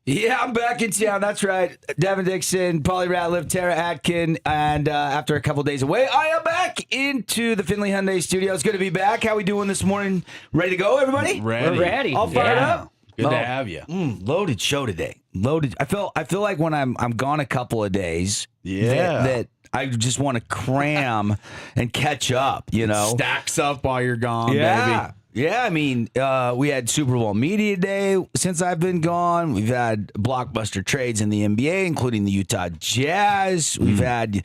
Yeah, I'm back in town. That's right. Devin, Dixon, Ratliff, Tara Atkin, and after a couple days away, I am back into the Finley Hyundai studio. It's good to be back. How we doing this morning? Ready to go, everybody? Ready. We're ready. All fired up? Good to have you. Loaded show today. Loaded. I feel like when I'm gone a couple of days, Yeah. that I just want to cram and catch up. You know, Stacks up while you're gone, yeah. baby. Yeah, I mean, we had Super Bowl Media Day since I've been gone. We've had blockbuster trades in the NBA, including the Utah Jazz. We've had,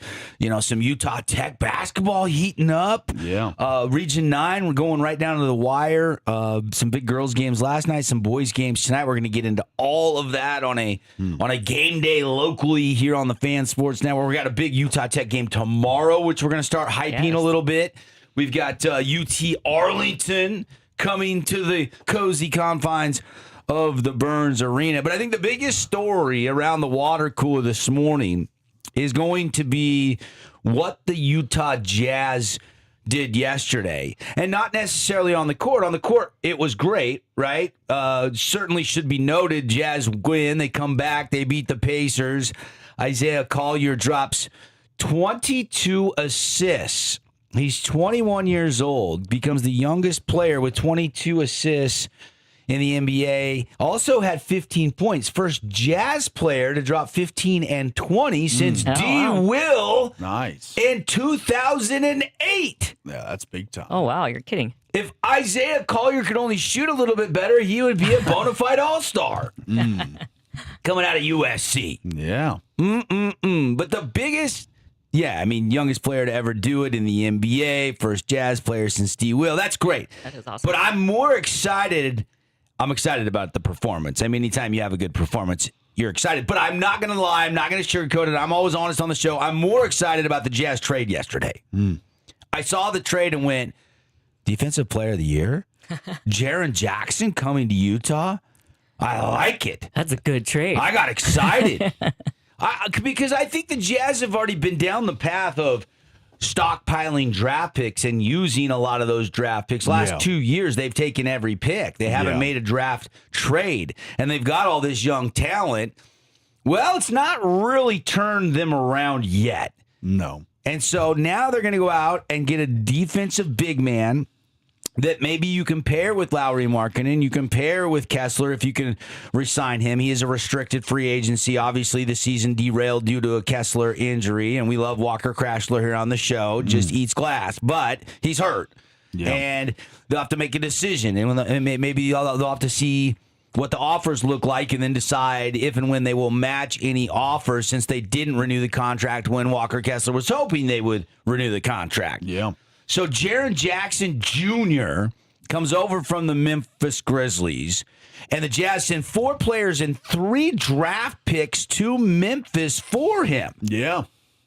some Utah Tech basketball heating up. Yeah. Region 9, we're going right down to the wire. Some big girls games last night, some boys games tonight. We're going to get into all of that on a game day locally here on the Fan Sports Network. We got a big Utah Tech game tomorrow, which we're going to start hyping a little bit. We've got UT Arlington coming to the cozy confines of the Burns Arena. But I think the biggest story around the water cooler this morning is going to be what the Utah Jazz did yesterday. And not necessarily on the court. On the court, it was great, right? Certainly should be noted. Jazz win. They come back. They beat the Pacers. Isaiah Collier drops 22 assists. He's 21 years old, becomes the youngest player with 22 assists in the NBA. Also had 15 points. First Jazz player to drop 15 and 20 since Will Nice. in 2008. Yeah, that's big time. Oh, wow. You're kidding. If Isaiah Collier could only shoot a little bit better, he would be a bona fide all-star. Coming out of USC. Yeah. But the biggest... Yeah, I mean, youngest player to ever do it in the NBA, first Jazz player since Will. That's great. That is awesome. But I'm more excited. I'm excited about the performance. I mean, anytime you have a good performance, you're excited. But I'm not going to lie. I'm not going to sugarcoat it. I'm always honest on the show. I'm more excited about the Jazz trade yesterday. I saw the trade and went, Defensive Player of the Year? Jaren Jackson coming to Utah? I like it. That's a good trade. I got excited. Because I think the Jazz have already been down the path of stockpiling draft picks and using a lot of those draft picks. Last 2 years, they've taken every pick. They haven't made a draft trade, and they've got all this young talent. Well, it's not really turned them around yet. No. And so now they're going to go out and get a defensive big man that maybe you compare with Lowry Markkanen, you compare with Kessler if you can re-sign him. He is a restricted free agency. Obviously, the season derailed due to a Kessler injury, and we love Walker Crashler here on the show. Just eats glass, but he's hurt. Yeah. And they'll have to make a decision, and maybe they'll have to see what the offers look like and then decide if and when they will match any offers since they didn't renew the contract when Walker Kessler was hoping they would renew the contract. Yeah. So Jaren Jackson Jr. comes over from the Memphis Grizzlies, and the Jazz send 4 players and 3 draft picks to Memphis for him. Yeah.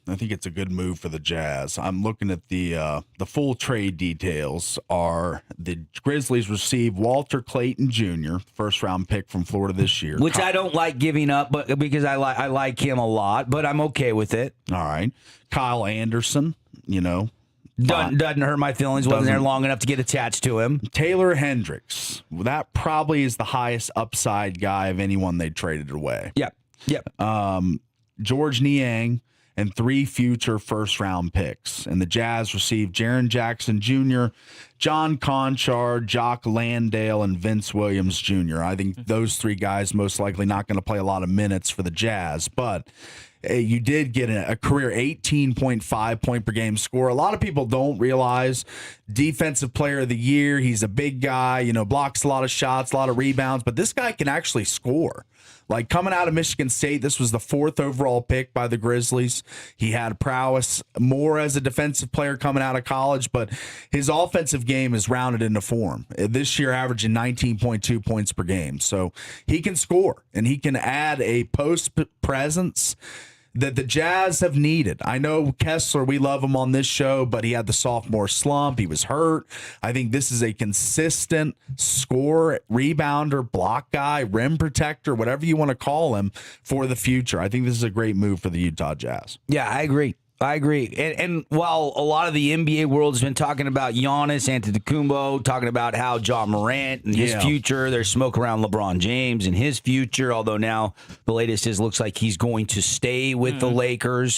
I think it's a good move for the Jazz. I'm looking at the full trade details. Are the Grizzlies receive Walter Clayton Jr., first-round pick from Florida this year. Which I don't like giving up but because I like him a lot, but I'm okay with it. All right. Kyle Anderson, Doesn't hurt my feelings. Wasn't there long enough to get attached to him. Taylor Hendricks. That probably is the highest upside guy of anyone they traded away. Yep. George Niang and 3 future first-round picks. And the Jazz received Jaren Jackson Jr., John Conchar, Jock Landale, and Vince Williams Jr. I think those 3 guys most likely not going to play a lot of minutes for the Jazz, but you did get a career 18.5 point per game score. A lot of people don't realize Defensive Player of the Year. He's a big guy, blocks a lot of shots, a lot of rebounds, but this guy can actually score. Like coming out of Michigan State, this was the 4th overall pick by the Grizzlies. He had prowess more as a defensive player coming out of college, but his offensive game is rounded into form. This year, averaging 19.2 points per game. So he can score, and he can add a post presence that the Jazz have needed. I know Kessler, we love him on this show, but he had the sophomore slump. He was hurt. I think this is a consistent scorer, rebounder, block guy, rim protector, whatever you want to call him, for the future. I think this is a great move for the Utah Jazz. Yeah, I agree. I agree. And while a lot of the NBA world has been talking about Giannis Antetokounmpo, talking about how John Morant and his future, there's smoke around LeBron James and his future, although now the latest is looks like he's going to stay with the Lakers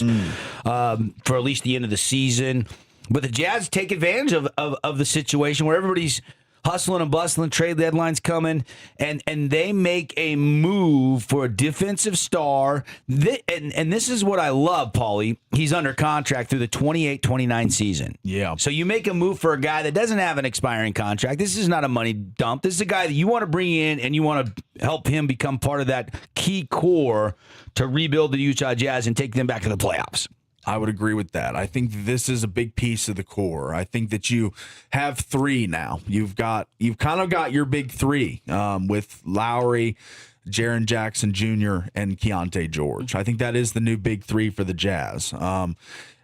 for at least the end of the season. But the Jazz take advantage of the situation where everybody's hustling and bustling, trade deadlines coming, and they make a move for a defensive star. And this is what I love, Paulie. He's under contract through the 28-29 season. Yeah. So you make a move for a guy that doesn't have an expiring contract. This is not a money dump. This is a guy that you want to bring in and you want to help him become part of that key core to rebuild the Utah Jazz and take them back to the playoffs. I would agree with that. I think this is a big piece of the core. I think that you have three now. You've kind of got your big three with Lowry, Jaren Jackson Jr., and Keontae George. I think that is the new big three for the Jazz.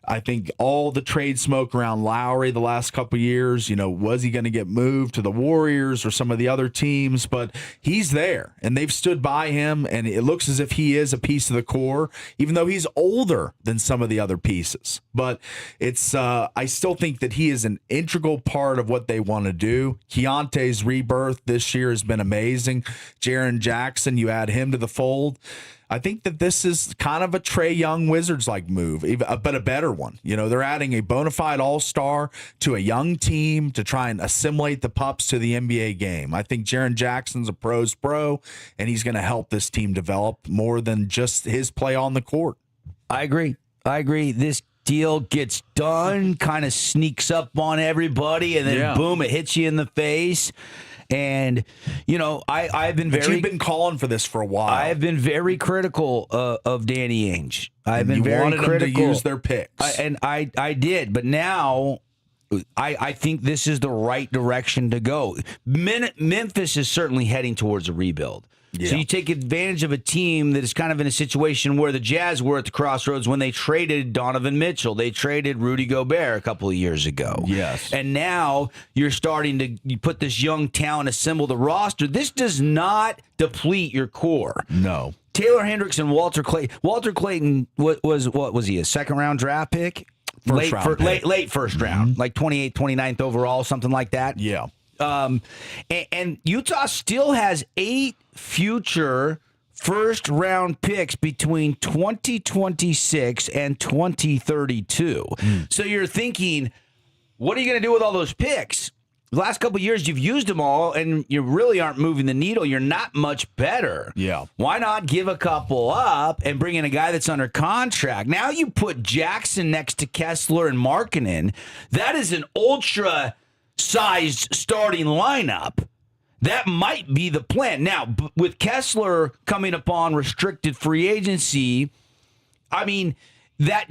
I think all the trade smoke around Lowry the last couple of years, was he going to get moved to the Warriors or some of the other teams? But he's there, and they've stood by him, and it looks as if he is a piece of the core, even though he's older than some of the other pieces. But it's I still think that he is an integral part of what they want to do. Keontae's rebirth this year has been amazing. Jaren Jackson, you add him to the fold. I think that this is kind of a Trae Young Wizards-like move, but a better one. They're adding a bona fide all-star to a young team to try and assimilate the pups to the NBA game. I think Jaren Jackson's a pro's pro, and he's going to help this team develop more than just his play on the court. I agree. This deal gets done, kind of sneaks up on everybody, and then boom, it hits you in the face. And, I've been you've been calling for this for a while. I've been very critical of Danny Ainge. I've been very wanted critical. Them to use their picks. I did. But now I think this is the right direction to go. Memphis is certainly heading towards a rebuild. Yeah. So you take advantage of a team that is kind of in a situation where the Jazz were at the crossroads when they traded Donovan Mitchell. They traded Rudy Gobert a couple of years ago. Yes. And now you're starting to put this young talent, assemble the roster. This does not deplete your core. No. Taylor Hendricks and Walter Clayton. Walter Clayton was he, a second-round draft pick? Late first round, like 28th, 29th overall, something like that. Yeah. And Utah still has 8 future first-round picks between 2026 and 2032. So you're thinking, what are you going to do with all those picks? The last couple of years, you've used them all, and you really aren't moving the needle. You're not much better. Yeah. Why not give a couple up and bring in a guy that's under contract? Now you put Jackson next to Kessler and Markkanen. That is an ultra-sized starting lineup. That might be the plan. Now, with Kessler coming upon restricted free agency, I mean, that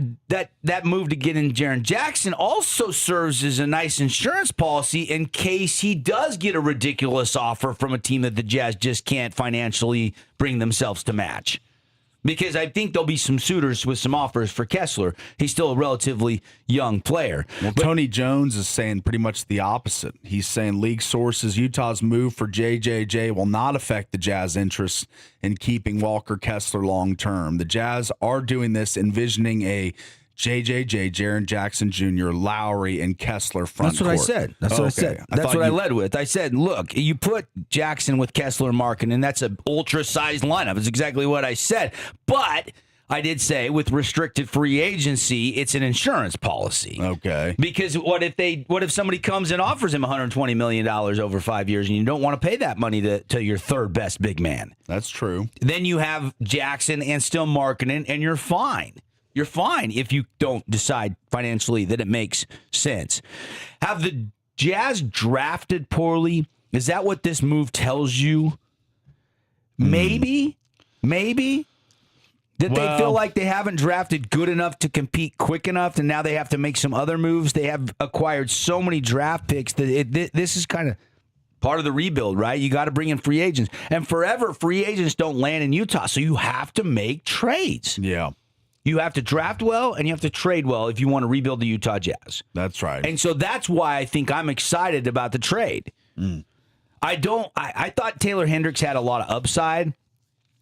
move to get in Jaren Jackson also serves as a nice insurance policy in case he does get a ridiculous offer from a team that the Jazz just can't financially bring themselves to match. Because I think there'll be some suitors with some offers for Kessler. He's still a relatively young player. Well, Tony Jones is saying pretty much the opposite. He's saying league sources, Utah's move for JJJ will not affect the Jazz interest in keeping Walker Kessler long term. The Jazz are doing this envisioning a JJJ, Jaren Jackson Jr., Lowry, and Kessler front That's what court. I said. That's what I said. That's what I led with. I said, look, you put Jackson with Kessler and Markkanen, and that's an ultra-sized lineup. It's exactly what I said. But I did say with restricted free agency, it's an insurance policy. Okay. Because what if somebody comes and offers him $120 million over 5 years and you don't want to pay that money to your third best big man? That's true. Then you have Jackson and still Markkanen, and you're fine. You're fine if you don't decide financially that it makes sense. Have the Jazz drafted poorly? Is that what this move tells you? Maybe. That they feel like they haven't drafted good enough to compete quick enough, and now they have to make some other moves. They have acquired so many draft picks that this is kind of part of the rebuild, right? You got to bring in free agents. And forever, free agents don't land in Utah, so you have to make trades. Yeah. You have to draft well and you have to trade well if you want to rebuild the Utah Jazz. That's right. And so that's why I think I'm excited about the trade. I thought Taylor Hendricks had a lot of upside.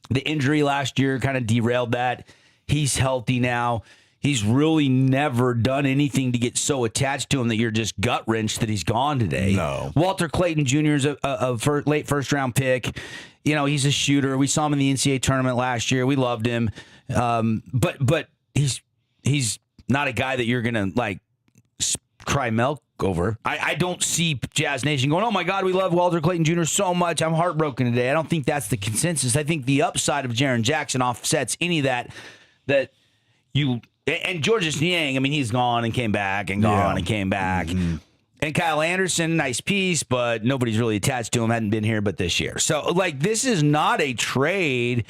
The injury last year kind of derailed that. He's healthy now. he's really never done anything to get so attached to him that you're just gut wrenched that he's gone today. No. Walter Clayton Jr. is a late first round pick. You know, he's a shooter. We saw him in the NCAA tournament last year. We loved him. But he's not a guy that you're going to like cry milk over. I don't see Jazz Nation going, oh my God, we love Walter Clayton Jr. so much. I'm heartbroken today. I don't think that's the consensus. I think the upside of Jaren Jackson offsets any of that you and Georges Niang, I mean, he's gone and came back and gone and came back. Mm-hmm. And Kyle Anderson, nice piece, but nobody's really attached to him. Hadn't been here but this year. So, like, this is not a trade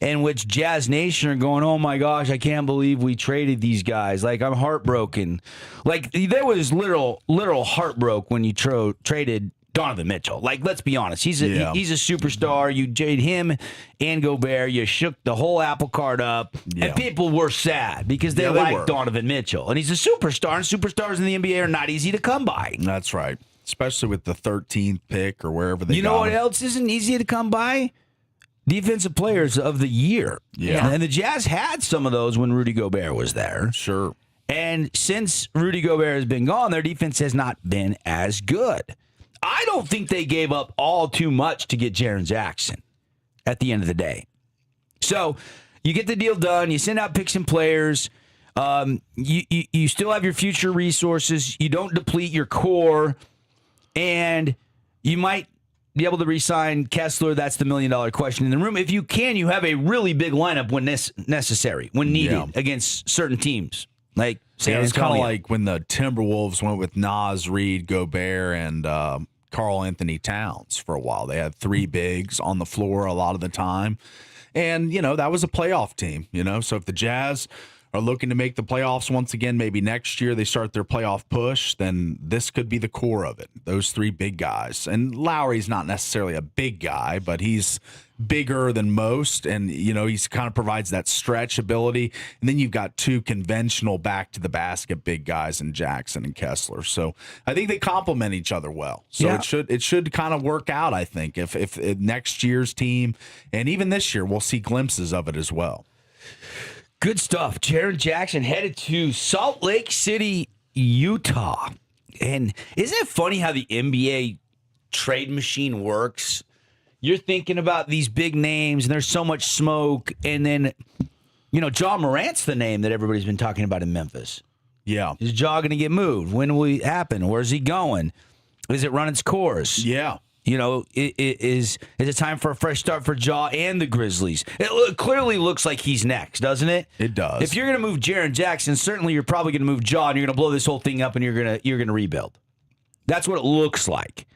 in which Jazz Nation are going, oh, my gosh, I can't believe we traded these guys. Like, I'm heartbroken. Like, there was literal heartbroken when you traded Donovan Mitchell. Like, let's be honest. He's a superstar. You traded him and Gobert. You shook the whole apple cart up. Yeah. And people were sad because they liked Donovan Mitchell. And he's a superstar, and superstars in the NBA are not easy to come by. That's right. Especially with the 13th pick or wherever they got him. You know what else isn't easy to come by? Defensive players of the year. Yeah. And the Jazz had some of those when Rudy Gobert was there. Sure. And since Rudy Gobert has been gone, their defense has not been as good. I don't think they gave up all too much to get Jaren Jackson at the end of the day. So you get the deal done. You send out picks and players. You still have your future resources. You don't deplete your core. And you might be able to re-sign Kessler. That's the $1 million question in the room. If you can, you have a really big lineup when necessary, when needed against certain teams. Like San it's kind of Antonio. like when the Timberwolves went with Nas Reed, Gobert, and Karl Anthony Towns for a while. They had three bigs on the floor a lot of the time. And, you know, that was a playoff team, you know. So if the Jazz are looking to make the playoffs once again, maybe next year they start their playoff push, then this could be the core of it. Those three big guys. And Lowry's not necessarily a big guy, but he's bigger than most, and you know he's kind of provides that stretch ability. And then you've got two conventional back to the basket big guys in Jackson and Kessler. So I think they complement each other well. So it should kind of work out. I think if next year's team and even this year we'll see glimpses of it as well. Good stuff. Jaren Jackson headed to Salt Lake City, Utah. And isn't it funny how the NBA trade machine works? You're thinking about these big names, and there's so much smoke. And then, you know, Ja Morant's the name that everybody's been talking about in Memphis. Yeah. Is Ja going to get moved? When will it happen? Where's he going? Is it run its course? Yeah. You know, is it time for a fresh start for Ja and the Grizzlies? It clearly looks like he's next, doesn't it? It does. If you're going to move Jaren Jackson, certainly you're probably going to move Ja, and you're going to blow this whole thing up, and you're going to rebuild. That's what it looks like.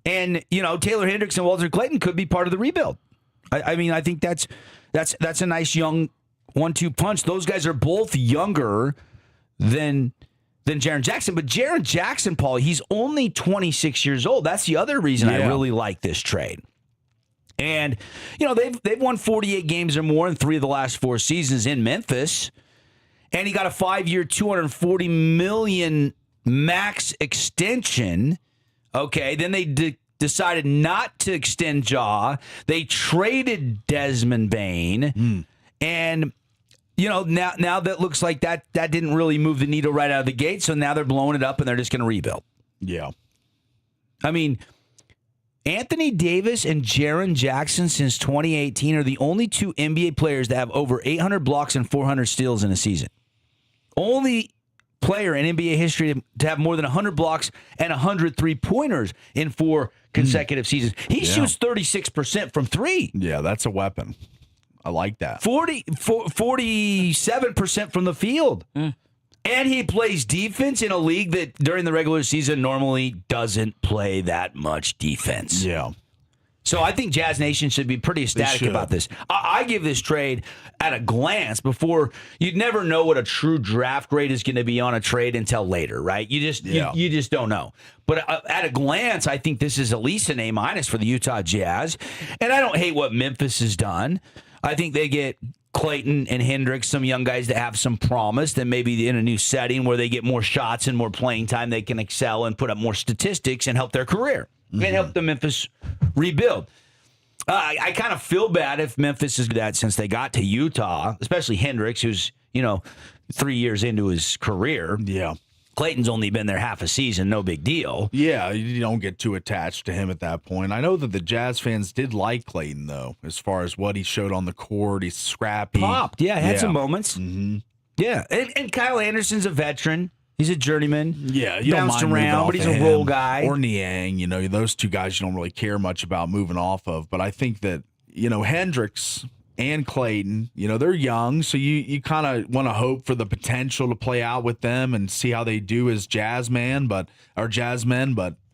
And you know, Taylor Hendricks and Walter Clayton could be part of the rebuild. I mean, I think that's a nice young 1-2 punch. Those guys are both younger than Jaren Jackson, but Jaren Jackson, Paul, he's only 26 years old. That's the other reason I really like this trade. And you know, they've won 48 games or more in 3 of the last 4 seasons in Memphis. And he got a 5-year, $240 million max extension. Okay, then they decided not to extend Ja. They traded Desmond Bane, and you know, now that looks like that didn't really move the needle right out of the gate. So now they're blowing it up and they're just going to rebuild. Yeah, I mean, Anthony Davis and Jaren Jackson since 2018 are the only 2 NBA players that have over 800 blocks and 400 steals in a season. Only player in NBA history to have more than 100 blocks and 100 three-pointers in 4 consecutive seasons. He shoots 36% from 3. Yeah, that's a weapon. I like that. 47% from the field. And he plays defense in a league that during the regular season normally doesn't play that much defense. Yeah. So I think Jazz Nation should be pretty ecstatic about this. I give this trade at a glance before. You'd never know what a true draft grade is going to be on a trade until later, right? You just don't know. But at a glance, I think this is at least an A- for the Utah Jazz. And I don't hate what Memphis has done. I think they get Clayton and Hendricks, some young guys that have some promise, that maybe in a new setting where they get more shots and more playing time, they can excel and put up more statistics and help their career. And help the Memphis rebuild. I kind of feel bad if Memphis is that since they got to Utah, especially Hendricks, who's 3 years into his career. Yeah. Clayton's only been there half a season, no big deal. Yeah, you don't get too attached to him at that point. I know that the Jazz fans did like Clayton, though, as far as what he showed on the court. He's scrappy. Popped, had some moments. Mm-hmm. Yeah, and Kyle Anderson's a veteran. He's a journeyman. Yeah, you bounced don't mind around, but he's a role guy. Or Niang, those two guys you don't really care much about moving off of. But I think that, Hendricks and Clayton, they're young, so you kind of want to hope for the potential to play out with them and see how they do as jazzmen, but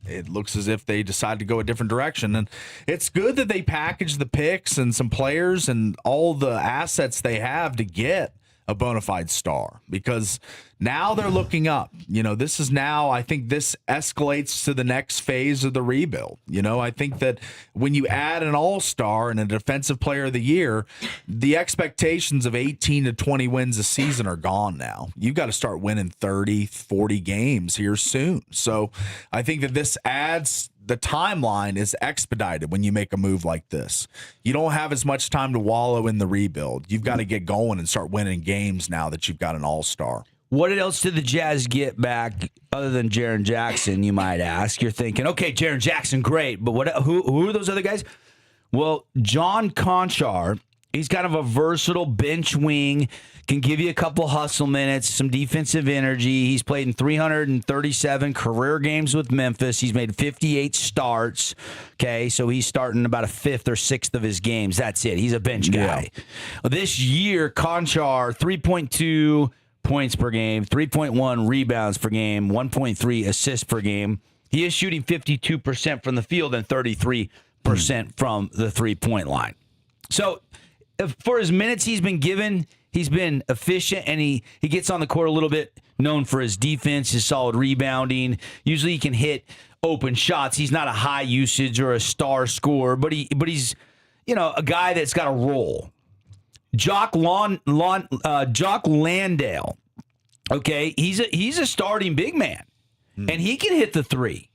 it looks as if they decide to go a different direction. And it's good that they package the picks and some players and all the assets they have to get a bona fide star, because now they're looking up. This is now, I think this escalates to the next phase of the rebuild. I think that when you add an all-star and a defensive player of the year, the expectations of 18 to 20 wins a season are gone now. You've got to start winning 30, 40 games here soon. So I think that this adds, the timeline is expedited when you make a move like this. You don't have as much time to wallow in the rebuild. You've got to get going and start winning games now that you've got an all-star. What else did the Jazz get back other than Jaren Jackson, you might ask? You're thinking, okay, Jaren Jackson, great, but who are those other guys? Well, John Conchar, he's kind of a versatile bench wing, can give you a couple hustle minutes, some defensive energy. He's played in 337 career games with Memphis. He's made 58 starts. Okay, so he's starting about a fifth or sixth of his games. That's it. He's a bench guy. Yeah. This year, Conchar, 3.2 points per game, 3.1 rebounds per game, 1.3 assists per game. He is shooting 52% from the field and 33% from the three-point line. So for his minutes he's been given, he's been efficient, and he gets on the court a little bit, known for his defense, his solid rebounding. Usually he can hit open shots. He's not a high usage or a star scorer, but he's a guy that's got a role. Jock Landale, okay, he's a starting big man, and he can hit the three,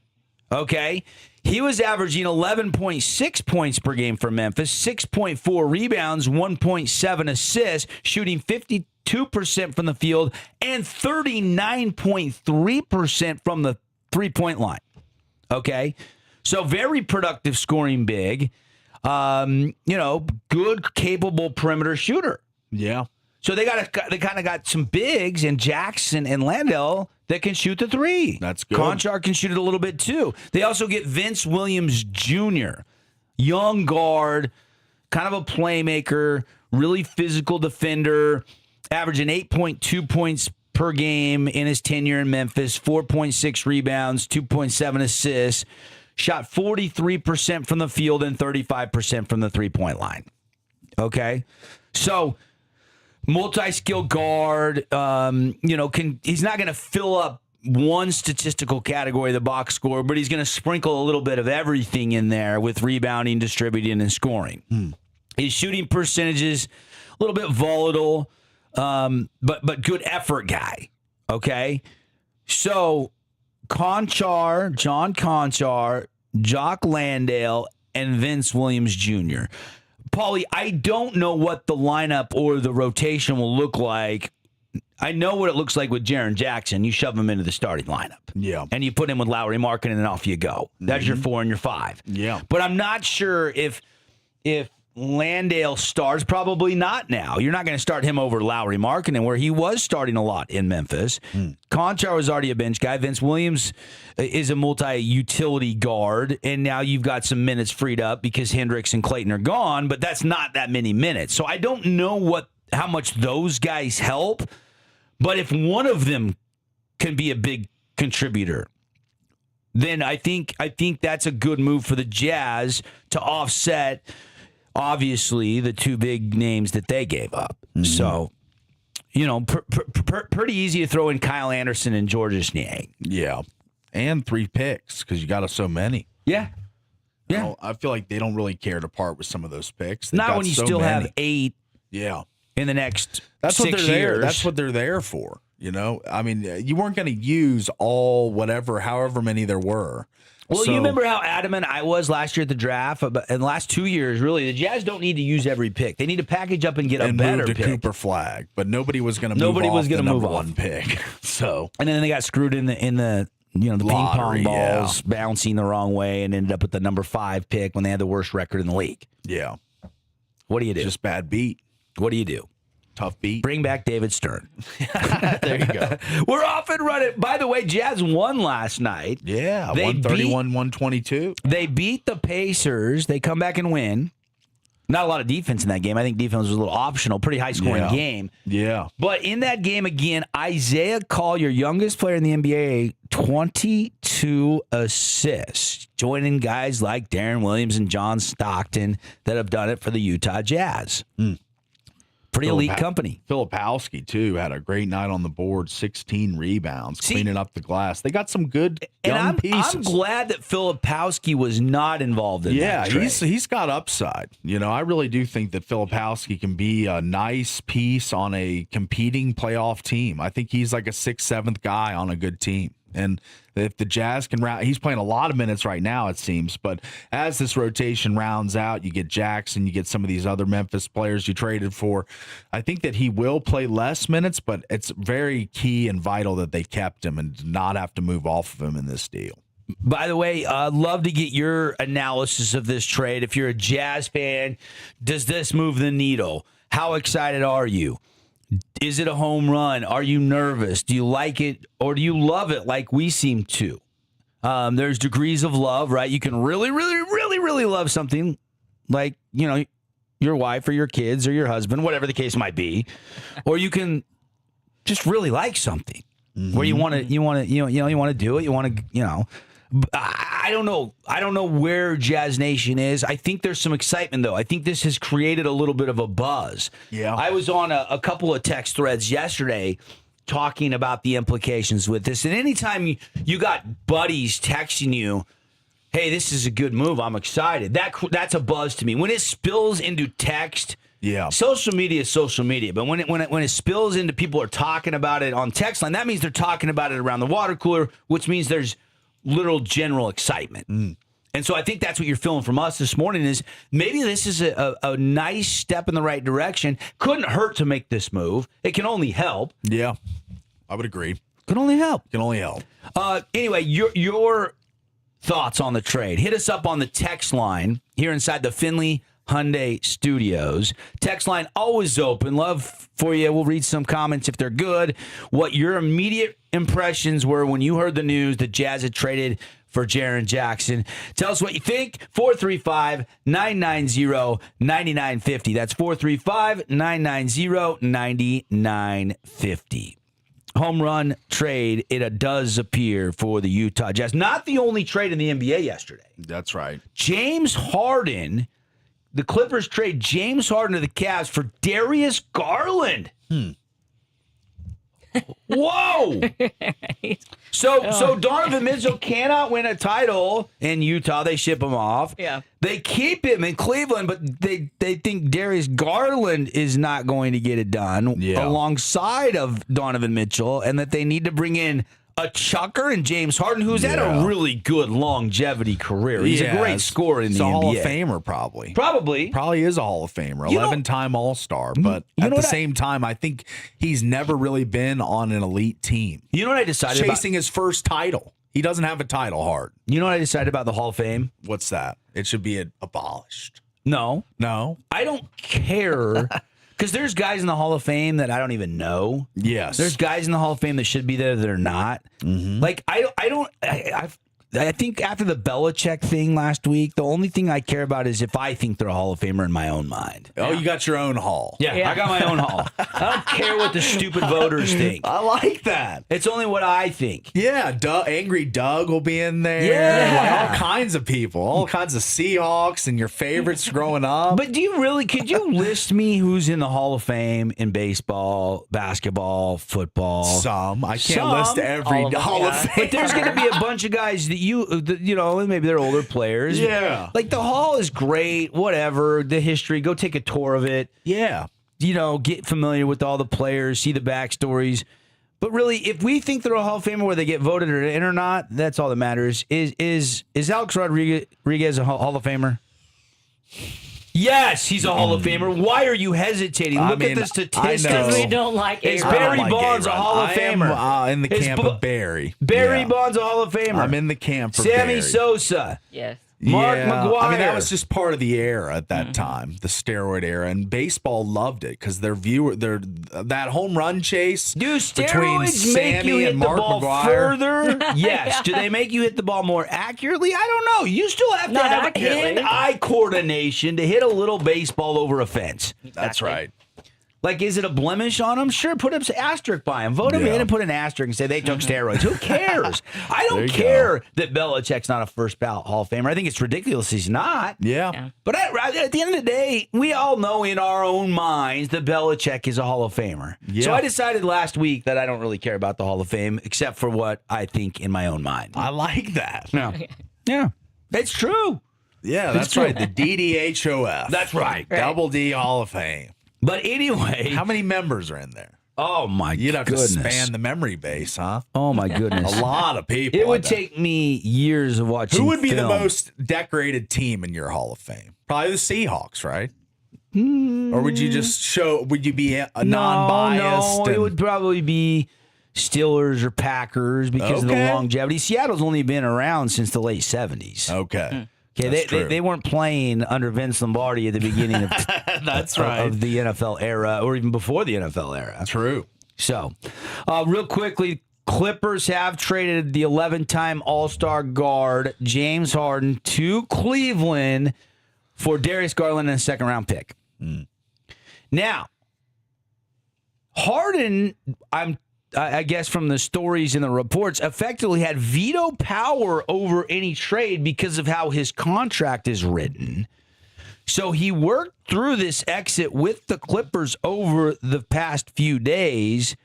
okay? He was averaging 11.6 points per game for Memphis, 6.4 rebounds, 1.7 assists, shooting 52% from the field, and 39.3% from the three-point line, okay? So very productive scoring big. Good, capable perimeter shooter. Yeah. So they kind of got some bigs in Jackson and Landale that can shoot the three. That's good. Conchar can shoot it a little bit too. They also get Vince Williams Jr., young guard, kind of a playmaker, really physical defender, averaging 8.2 points per game in his tenure in Memphis, 4.6 rebounds, 2.7 assists. Shot 43% from the field and 35% from the three-point line. Okay? So, multi-skill guard, he's not going to fill up one statistical category of the box score, but he's going to sprinkle a little bit of everything in there with rebounding, distributing, and scoring. His shooting percentages, a little bit volatile, but good effort guy. Okay? So, John Conchar, Jock Landale, and Vince Williams Jr. Paulie, I don't know what the lineup or the rotation will look like. I know what it looks like with Jaren Jackson. You shove him into the starting lineup. Yeah. And you put him with Lowry Markin, and off you go. That's your 4 and your 5. Yeah. But I'm not sure if Landale starts. Probably not now. You're not going to start him over Lowry Markkinen, where he was starting a lot in Memphis. Conchar was already a bench guy. Vince Williams is a multi-utility guard, and now you've got some minutes freed up because Hendricks and Clayton are gone, but that's not that many minutes. So I don't know how much those guys help, but if one of them can be a big contributor, then I think that's a good move for the Jazz to offset, obviously, the two big names that they gave up. So, pretty easy to throw in Kyle Anderson and Georges Niang. Yeah. And 3 picks because you got so many. Yeah. Yeah. I feel like they don't really care to part with some of those picks. Not when you still have 8 in the next That's 6 what they're years. there. That's what they're there for. You know, I mean, you weren't going to use however many there were. Well, you remember how adamant I was last year at the draft, but in the last 2 years, really, the Jazz don't need to use every pick. They need to package up and get a better move to pick. Cooper Flag, but nobody was going to move off the number one pick. So, and then they got screwed in the the Lottery, ping pong balls bouncing the wrong way and ended up with the number 5 pick when they had the worst record in the league. Yeah. What do you do? Just bad beat. What do you do? Tough beat. Bring back David Stern. There you go. We're off and running. By the way, Jazz won last night. Yeah, 131-122. They beat the Pacers. They come back and win. Not a lot of defense in that game. I think defense was a little optional. Pretty high-scoring game. Yeah. But in that game, again, Isaiah Collier, youngest player in the NBA, 22 assists, joining guys like Darren Williams and John Stockton that have done it for the Utah Jazz. Pretty elite company. Filipowski, too, had a great night on the board, 16 rebounds, cleaning up the glass. They got some good young pieces. I'm glad that Filipowski was not involved in that trade. He's got upside. You know, I really do think that Filipowski can be a nice piece on a competing playoff team. I think he's like a 6th, 7th guy on a good team. And if the Jazz can he's playing a lot of minutes right now, it seems. But as this rotation rounds out, you get Jackson, you get some of these other Memphis players you traded for. I think that he will play less minutes, but it's very key and vital that they kept him and did not have to move off of him in this deal. By the way, I'd love to get your analysis of this trade. If you're a Jazz fan, does this move the needle? How excited are you? Is it a home run? Are you nervous? Do you like it or do you love it like we seem to? There's degrees of love, right? You can really, really, really, really love something like, your wife or your kids or your husband, whatever the case might be. Or you can just really like something where you want to do it. You want to, I don't know. I don't know where Jazz Nation is. I think there's some excitement, though. I think this has created a little bit of a buzz. Yeah. I was on a couple of text threads yesterday talking about the implications with this. And anytime you got buddies texting you, hey, this is a good move, I'm excited. That's a buzz to me. When it spills into text, social media is social media. But when it spills into people are talking about it on text line, that means they're talking about it around the water cooler, which means there's literal general excitement. And so I think that's what you're feeling from us this morning is maybe this is a nice step in the right direction. Couldn't hurt to make this move. It can only help. Yeah, I would agree. Can only help. Can only help. Anyway, your thoughts on the trade. Hit us up on the text line here inside the Finley Hyundai Studios. Text line always open. Love for you. We'll read some comments if they're good. What your immediate impressions were when you heard the news that Jazz had traded for Jaren Jackson. Tell us what you think. 435-990-9950. That's 435-990-9950. Home run trade, it does appear for the Utah Jazz. Not the only trade in the NBA yesterday. That's right. James Harden, the Clippers trade James Harden to the Cavs for Darius Garland. Whoa! So Donovan Mitchell cannot win a title in Utah. They ship him off. Yeah. They keep him in Cleveland, but they think Darius Garland is not going to get it done alongside of Donovan Mitchell, and that they need to bring in a chucker and James Harden, who's had a really good longevity career. He's a great scorer in the NBA. He's a Hall of Famer, probably. Probably is a Hall of Famer. 11-time All-Star. But at the same time, I think he's never really been on an elite team. You know what I decided Chasing his first title. He doesn't have a title, Hart. You know what I decided about the Hall of Fame? What's that? It should be abolished. No. I don't care. Because there's guys in the Hall of Fame that I don't even know. Yes. There's guys in the Hall of Fame that should be there that are not. Like, I think after the Belichick thing last week, the only thing I care about is if I think they're a Hall of Famer in my own mind. Oh, you got your own hall. Yeah, I got my own hall. I don't care what the stupid voters think. I like that. It's only what I think. Yeah, Angry Doug will be in there. Yeah. Like all kinds of people. All kinds of Seahawks and your favorites growing up. But could you list me who's in the Hall of Fame in baseball, basketball, football? Some. I can't list every Hall of Fame. But there's going to be a bunch of guys that maybe they're older players. Yeah. Like the Hall is great, whatever, the history, go take a tour of it. Yeah. Get familiar with all the players, see the backstories. But really, if we think they're a Hall of Famer, whether they get voted in or not, that's all that matters. Is Alex Rodriguez a Hall of Famer? Yes, he's a Hall of Famer. Why are you hesitating? Look at the statistics. Because we don't like Is A-Rod. Barry Bonds a Hall of Famer? I am in the camp of Barry. Barry Bonds a Hall of Famer. I'm in the camp for Sammy Barry. Sosa. Yes. Mark McGwire. I mean, that was just part of the era at that time, the steroid era, and baseball loved it because that home run chase. Do between steroids make you Sammy hit and the Mark ball McGwire. further? Yes. Do they make you hit the ball more accurately? I don't know. You still have to Not have accurately. hand-eye coordination to hit a little baseball over a fence. That's right. Like, is it a blemish on them? Sure, put an asterisk by them. Vote them in and put an asterisk and say they took steroids. Who cares? I don't care that Belichick's not a first ballot Hall of Famer. I think it's ridiculous he's not. Yeah. But at the end of the day, we all know in our own minds that Belichick is a Hall of Famer. Yeah. So I decided last week that I don't really care about the Hall of Fame except for what I think in my own mind. I like that. No. Yeah. It's true. Yeah, that's right. The DDHOF. That's right. Double D Hall of Fame. But anyway. How many members are in there? Oh, my goodness. You'd have to span the memory base, huh? Oh, my goodness. A lot of people. It would take me years of watching Who would be the film. most decorated team in your Hall of Fame? Probably the Seahawks, right? Or would you just would you be non-biased? No, it would probably be Steelers or Packers because of the longevity. Seattle's only been around since the late 70s. Okay. Okay, they weren't playing under Vince Lombardi at the beginning of That's right. of the NFL era or even before the NFL era. True. So, real quickly, Clippers have traded the 11-time All-Star guard James Harden to Cleveland for Darius Garland and a second-round pick. Now, Harden, I guess from the stories and the reports, effectively had veto power over any trade because of how his contract is written. So he worked through this exit with the Clippers over the past few days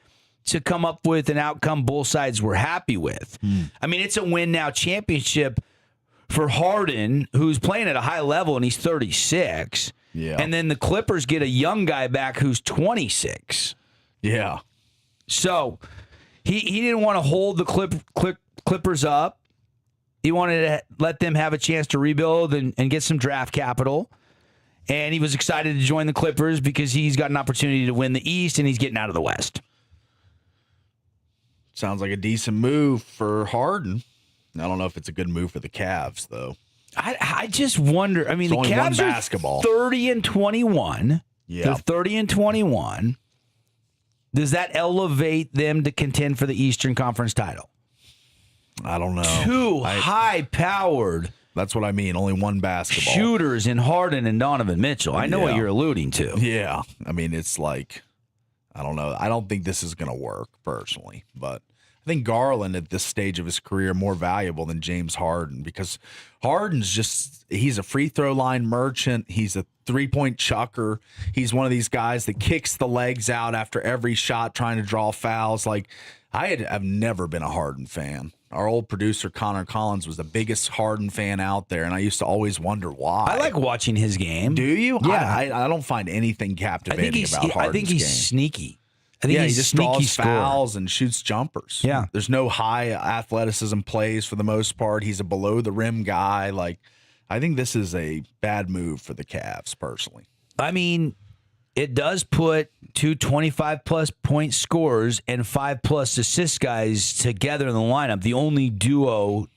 to come up with an outcome both sides were happy with. I mean, it's a win-now championship for Harden, who's playing at a high level, and he's 36. Yeah. And then the Clippers get a young guy back who's 26. Yeah. So he didn't want to hold the Clippers up. He wanted to let them have a chance to rebuild and get some draft capital. And he was excited to join the Clippers because he's got an opportunity to win the East and he's getting out of the West. Sounds like a decent move for Harden. I don't know if it's a good move for the Cavs, though. I just wonder. I mean, It's the only one Cavs basketball. are 30-21. Yeah. They're 30-21. Does that elevate them to contend for the Eastern Conference title? I don't know. Two high-powered That's what I mean. Only one basketball. shooters in Harden and Donovan Mitchell. I know what you're alluding to. Yeah. I mean, it's like, I don't know. I don't think this is going to work personally, but I think Garland at this stage of his career more valuable than James Harden because Harden's he's a free throw line merchant. He's a 3-point chucker. He's one of these guys that kicks the legs out after every shot trying to draw fouls. Like, I've never been a Harden fan. Our old producer, Connor Collins, was the biggest Harden fan out there, and I used to always wonder why. I like watching his game. Do you? Yeah. I don't find anything captivating about Harden's I think he's game. sneaky. I think He he's just sneaky draws scorer. fouls and shoots jumpers. Yeah. There's no high athleticism plays for the most part. He's a below the rim guy. Like, I think this is a bad move for the Cavs, personally. I mean, it does put two 25-plus point scorers and 5-plus assist guys together in the lineup. The only duo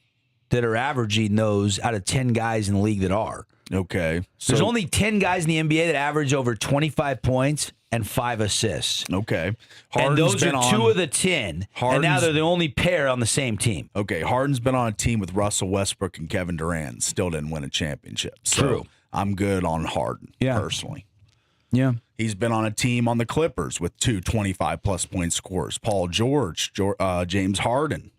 that are averaging those out of 10 guys in the league that are. Okay. There's only 10 guys in the NBA that average over 25 points and 5 assists. Okay. And those are 2 of the 10. And now they're the only pair on the same team. Okay. Harden's been on a team with Russell Westbrook and Kevin Durant. Still didn't win a championship. So True. I'm good on Harden, personally. Yeah. He's been on a team on the Clippers with 2 25-plus point scorers. Paul George, James Harden,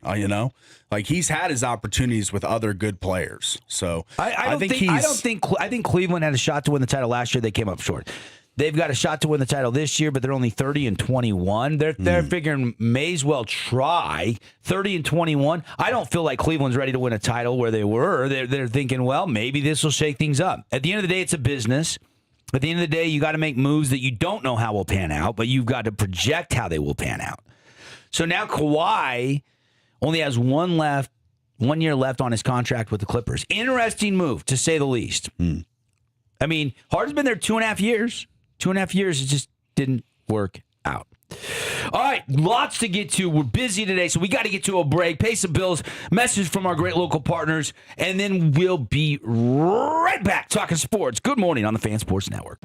Like, he's had his opportunities with other good players. So I think Cleveland had a shot to win the title last year. They came up short. They've got a shot to win the title this year, but they're only 30-21. They're figuring may as well try 30-21. I don't feel like Cleveland's ready to win a title where they were. They're thinking, well, maybe this will shake things up. At the end of the day, it's a business. At the end of the day, you got to make moves that you don't know how will pan out, but you've got to project how they will pan out. So now Kawhi only has 1 year left on his contract with the Clippers. Interesting move, to say the least. I mean, Harden's been there 2.5 years. 2.5 years, it just didn't work out. All right, lots to get to. We're busy today, so we got to get to a break, pay some bills, message from our great local partners, and then we'll be right back talking sports. Good morning on the Fan Sports Network.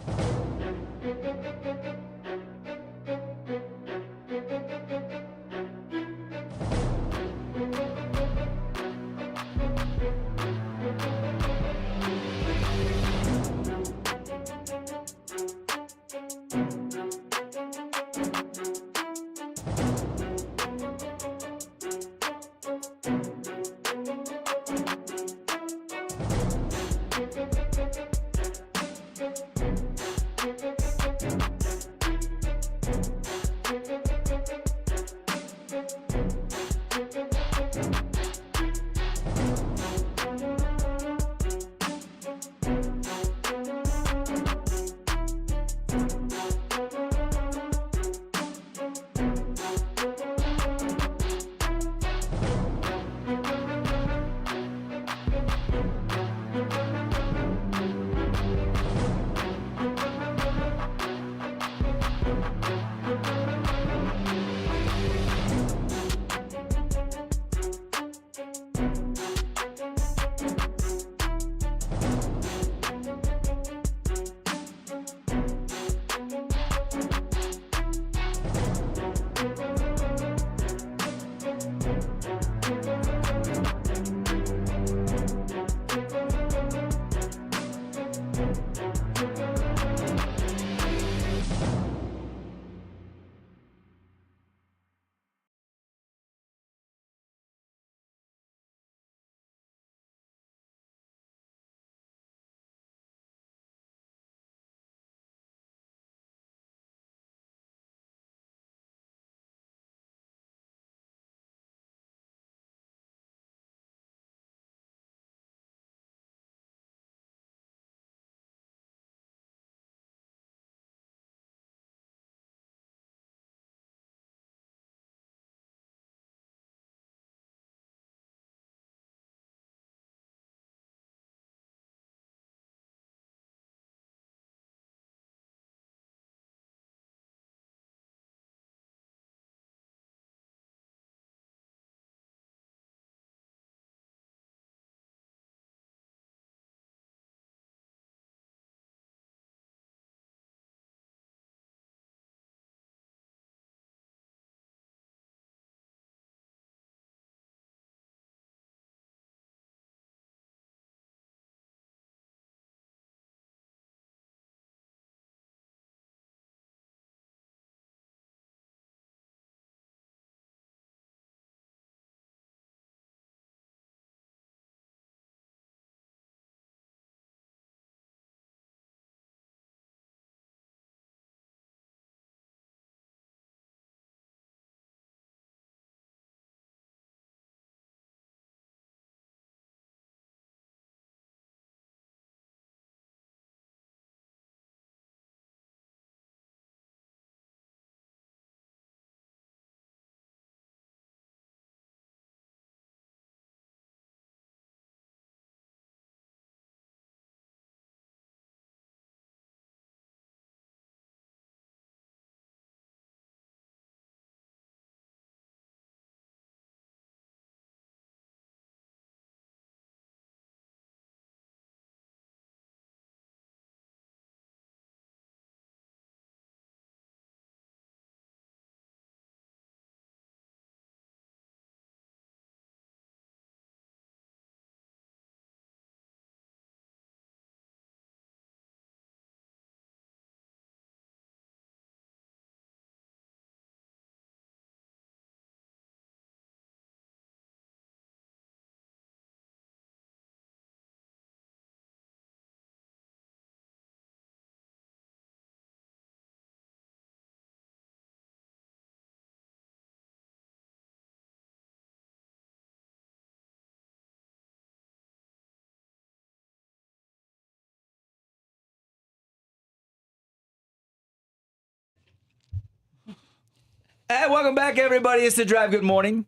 Hey, welcome back, everybody. It's the Drive. Good morning.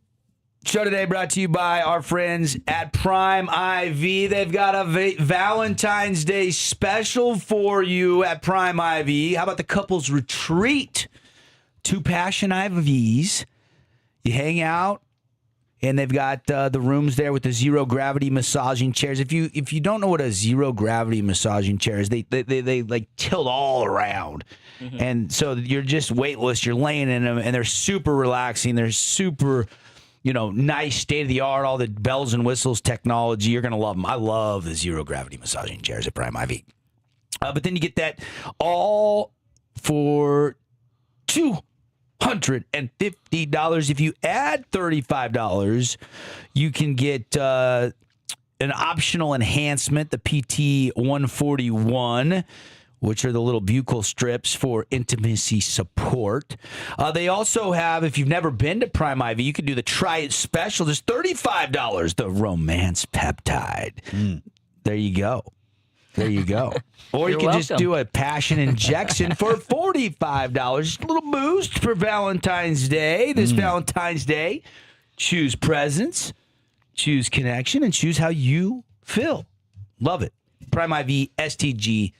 Show today brought to you by our friends at Prime IV. They've got a Valentine's Day special for you at Prime IV. How about the couples retreat? 2 Passion IVs. You hang out, and they've got the rooms there with the zero gravity massaging chairs. If you don't know what a zero gravity massaging chair is, they like tilt all around. Mm-hmm. And so you're just weightless. You're laying in them, and they're super relaxing. They're super, nice, state-of-the-art, all the bells and whistles technology. You're going to love them. I love the zero-gravity massaging chairs at Prime IV. But then you get that all for $250. If you add $35, you can get an optional enhancement, the PT 141, which are the little buccal strips for intimacy support. They also have, if you've never been to Prime IV, you can do the Try It special. Just $35, the Romance Peptide. There you go. There you go. Or you can just do a passion injection for $45. Just a little boost for Valentine's Day. This Valentine's Day, choose presents, choose connection, and choose how you feel. Love it. PrimeIVSTG.com.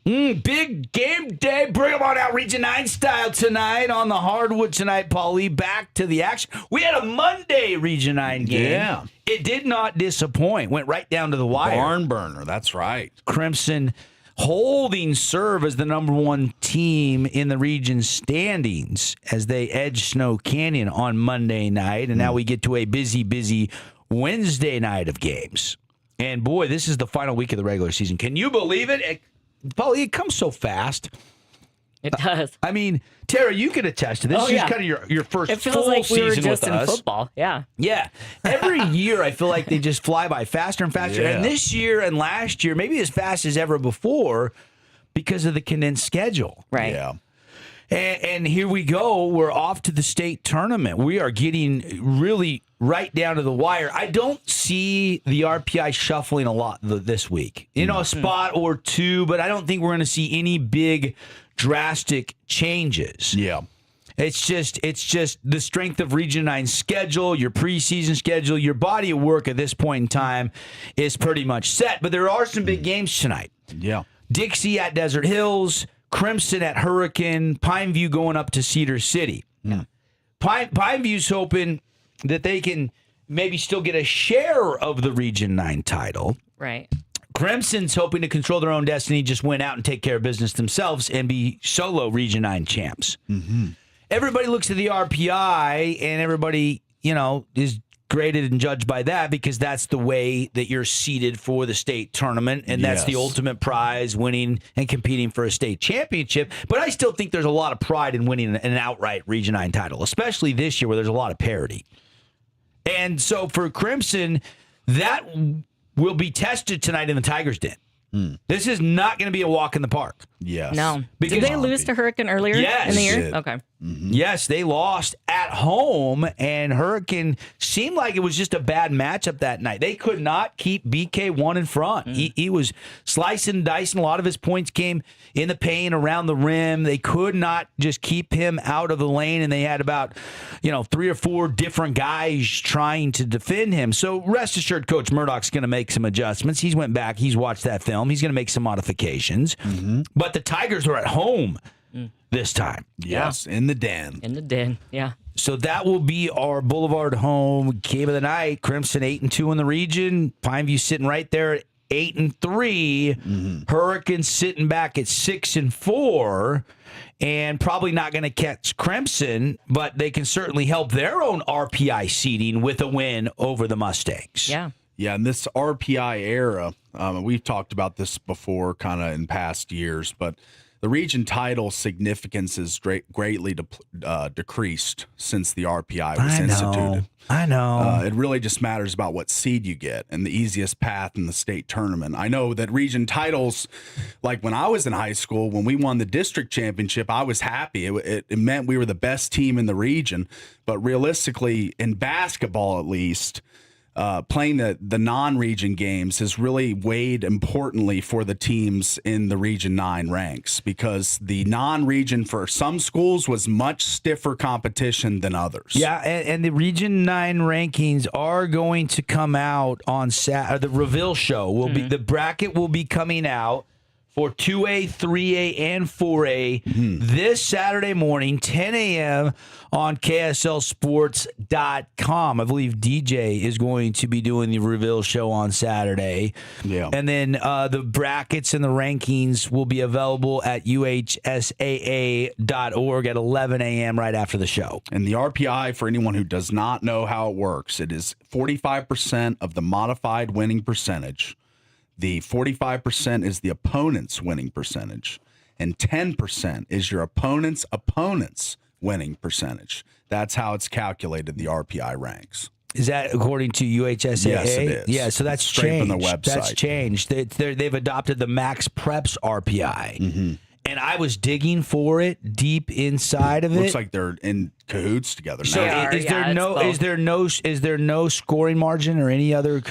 Big game day. Bring them on out, Region 9 style tonight on the hardwood tonight, Paulie. Back to the action. We had a Monday Region 9 game. Yeah. It did not disappoint. Went right down to the wire. Barn burner. That's right. Crimson holding serve as the number 1 team in the region standings as they edge Snow Canyon on Monday night. And now we get to a busy Wednesday night of games. And boy, this is the final week of the regular season. Can you believe it? Paulie, it comes so fast. It does. I mean, Tara, you can attest to this. This is kind of your first it feels full like we were season just with in us. football. Yeah. Yeah. Every year, I feel like they just fly by faster and faster. Yeah. And this year and last year, maybe as fast as ever before because of the condensed schedule. Right. Yeah. And here we go. We're off to the state tournament. We are getting really right down to the wire. I don't see the RPI shuffling a lot this week. A spot or two, but I don't think we're going to see any big drastic changes. Yeah. It's just the strength of Region 9's schedule, your preseason schedule, your body of work at this point in time is pretty much set. But there are some big games tonight. Yeah. Dixie at Desert Hills, Crimson at Hurricane, Pineview going up to Cedar City. Yeah. Pineview's hoping that they can maybe still get a share of the Region 9 title. Right. Crimson's hoping to control their own destiny, just win out and take care of business themselves and be solo Region 9 champs. Mm-hmm. Everybody looks at the RPI and everybody, is graded and judged by that because that's the way that you're seeded for the state tournament, and that's the ultimate prize, winning and competing for a state championship. But I still think there's a lot of pride in winning an outright Region 9 title, especially this year where there's a lot of parity. And so for Crimson, that will be tested tonight in the Tigers' Den. This is not going to be a walk in the park. Yes. No. Because Did they lose to Hurricane earlier in the year? Did. Okay. Mm-hmm. Yes, they lost at home, and Hurricane seemed like it was just a bad matchup that night. They could not keep BK1 in front. He was slicing and dicing. A lot of his points came in the paint around the rim. They could not just keep him out of the lane, and they had about 3 or 4 different guys trying to defend him. So rest assured, Coach Murdoch's going to make some adjustments. He's went back. He's watched that film. He's going to make some modifications. Mm-hmm. But the Tigers are at home this time. Yes, in the den. In the den, yeah. So that will be our Boulevard home game of the night. Crimson 8-2 in the region. Pineview sitting right there at 8-3. Mm-hmm. Hurricane sitting back at 6-4, and probably not going to catch Crimson, but they can certainly help their own RPI seeding with a win over the Mustangs. Yeah. Yeah, in this RPI era, we've talked about this before kind of in past years, but the region title significance is greatly decreased since the RPI was instituted. I know. It really just matters about what seed you get and the easiest path in the state tournament. I know that region titles, like when I was in high school, when we won the district championship, I was happy. It meant we were the best team in the region. But realistically, in basketball at least, playing the non-region games has really weighed importantly for the teams in the Region 9 ranks, because the non-region for some schools was much stiffer competition than others. Yeah, and the Region 9 rankings are going to come out on Saturday. The reveal show will be, the bracket will be coming out for 2A, 3A, and 4A this Saturday morning, 10 a.m. on KSLSports.com. I believe DJ is going to be doing the reveal show on Saturday. Yeah. And then the brackets and the rankings will be available at uhsaa.org at 11 a.m. right after the show. And the RPI, for anyone who does not know how it works, it is 45% of the modified winning percentage. The 45% is the opponent's winning percentage, and 10% is your opponent's winning percentage. That's how it's calculated, the RPI ranks. Is that according to UHSAA? Yes, it is. Yeah, so that's Straight changed. from the website. That's changed. They've adopted the Max Preps RPI. And I was digging for it deep inside of it. Looks like they're in cahoots together now. So is there no scoring margin or any other?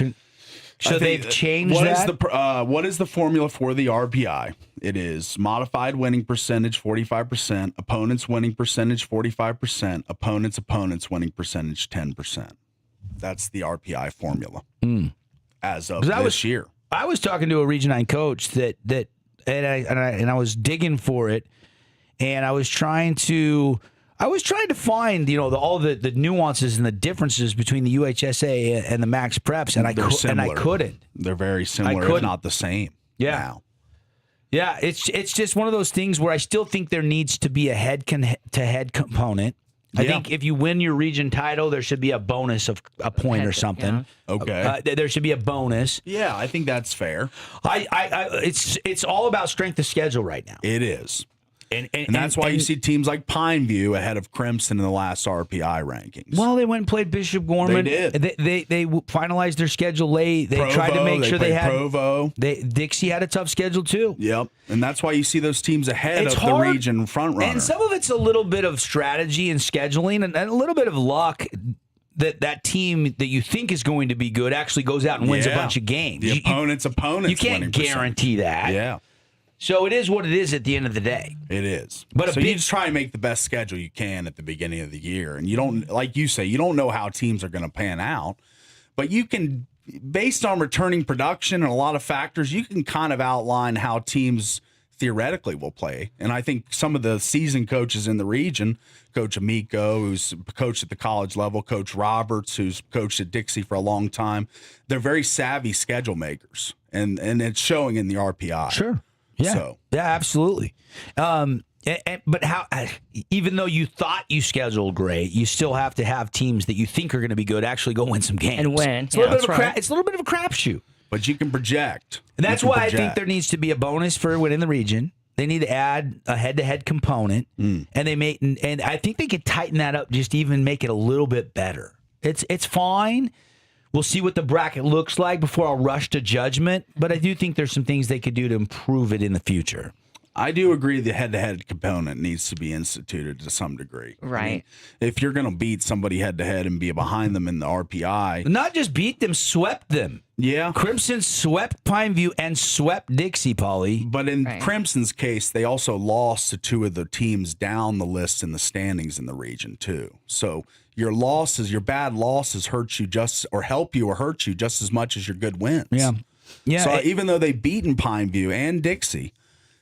So they've changed that? What is the formula for the RPI? It is modified winning percentage, 45%, opponent's winning percentage, 45%, opponent's winning percentage, 10%. That's the RPI formula as of this year. I was talking to a Region 9 coach and I was digging for it, and I was trying to find, all the nuances and the differences between the UHSA and the Max Preps, and I couldn't. They're very similar, if not the same. Yeah. Now. Yeah, it's just one of those things where I still think there needs to be a head-to-head component. I think if you win your region title, there should be a bonus of a point or something. Yeah. Okay. There should be a bonus. Yeah, I think that's fair. It's all about strength of schedule right now. It is. And that's why you see teams like Pineview ahead of Crimson in the last RPI rankings. Well, they went and played Bishop Gorman. They did. They finalized their schedule late. They tried to make sure they had Provo. Dixie had a tough schedule too. Yep, and that's why you see those teams ahead of the region front runner. And some of it's a little bit of strategy and scheduling, and a little bit of luck. That team that you think is going to be good actually goes out and wins a bunch of games. The opponent's. You can't guarantee that. Yeah. So it is what it is at the end of the day. It is. But you just try and make the best schedule you can at the beginning of the year. And you don't, like you say, you don't know how teams are going to pan out. But you can, based on returning production and a lot of factors, you can kind of outline how teams theoretically will play. And I think some of the seasoned coaches in the region, Coach Amico, who's coached at the college level, Coach Roberts, who's coached at Dixie for a long time, they're very savvy schedule makers. And it's showing in the RPI. Sure. Yeah, absolutely. But how? Even though you thought you scheduled great, you still have to have teams that you think are going to be good actually go win some games and win. It's a little bit of a crapshoot. But you can project. And that's why I think there needs to be a bonus for winning the region. They need to add a head-to-head component, and I think they could tighten that up, just even make it a little bit better. It's fine. We'll see what the bracket looks like before I'll rush to judgment, but I do think there's some things they could do to improve it in the future. I do agree the head-to-head component needs to be instituted to some degree. Right. I mean, if you're going to beat somebody head-to-head and be behind them in the RPI. Not just beat them, swept them. Yeah. Crimson swept Pineview and swept Dixie, Pauly. But in Crimson's case, they also lost to two of the teams down the list in the standings in the region, too. So your bad losses hurt you help you or hurt you just as much as your good wins. Yeah. Yeah. So even though they've beaten Pineview and Dixie,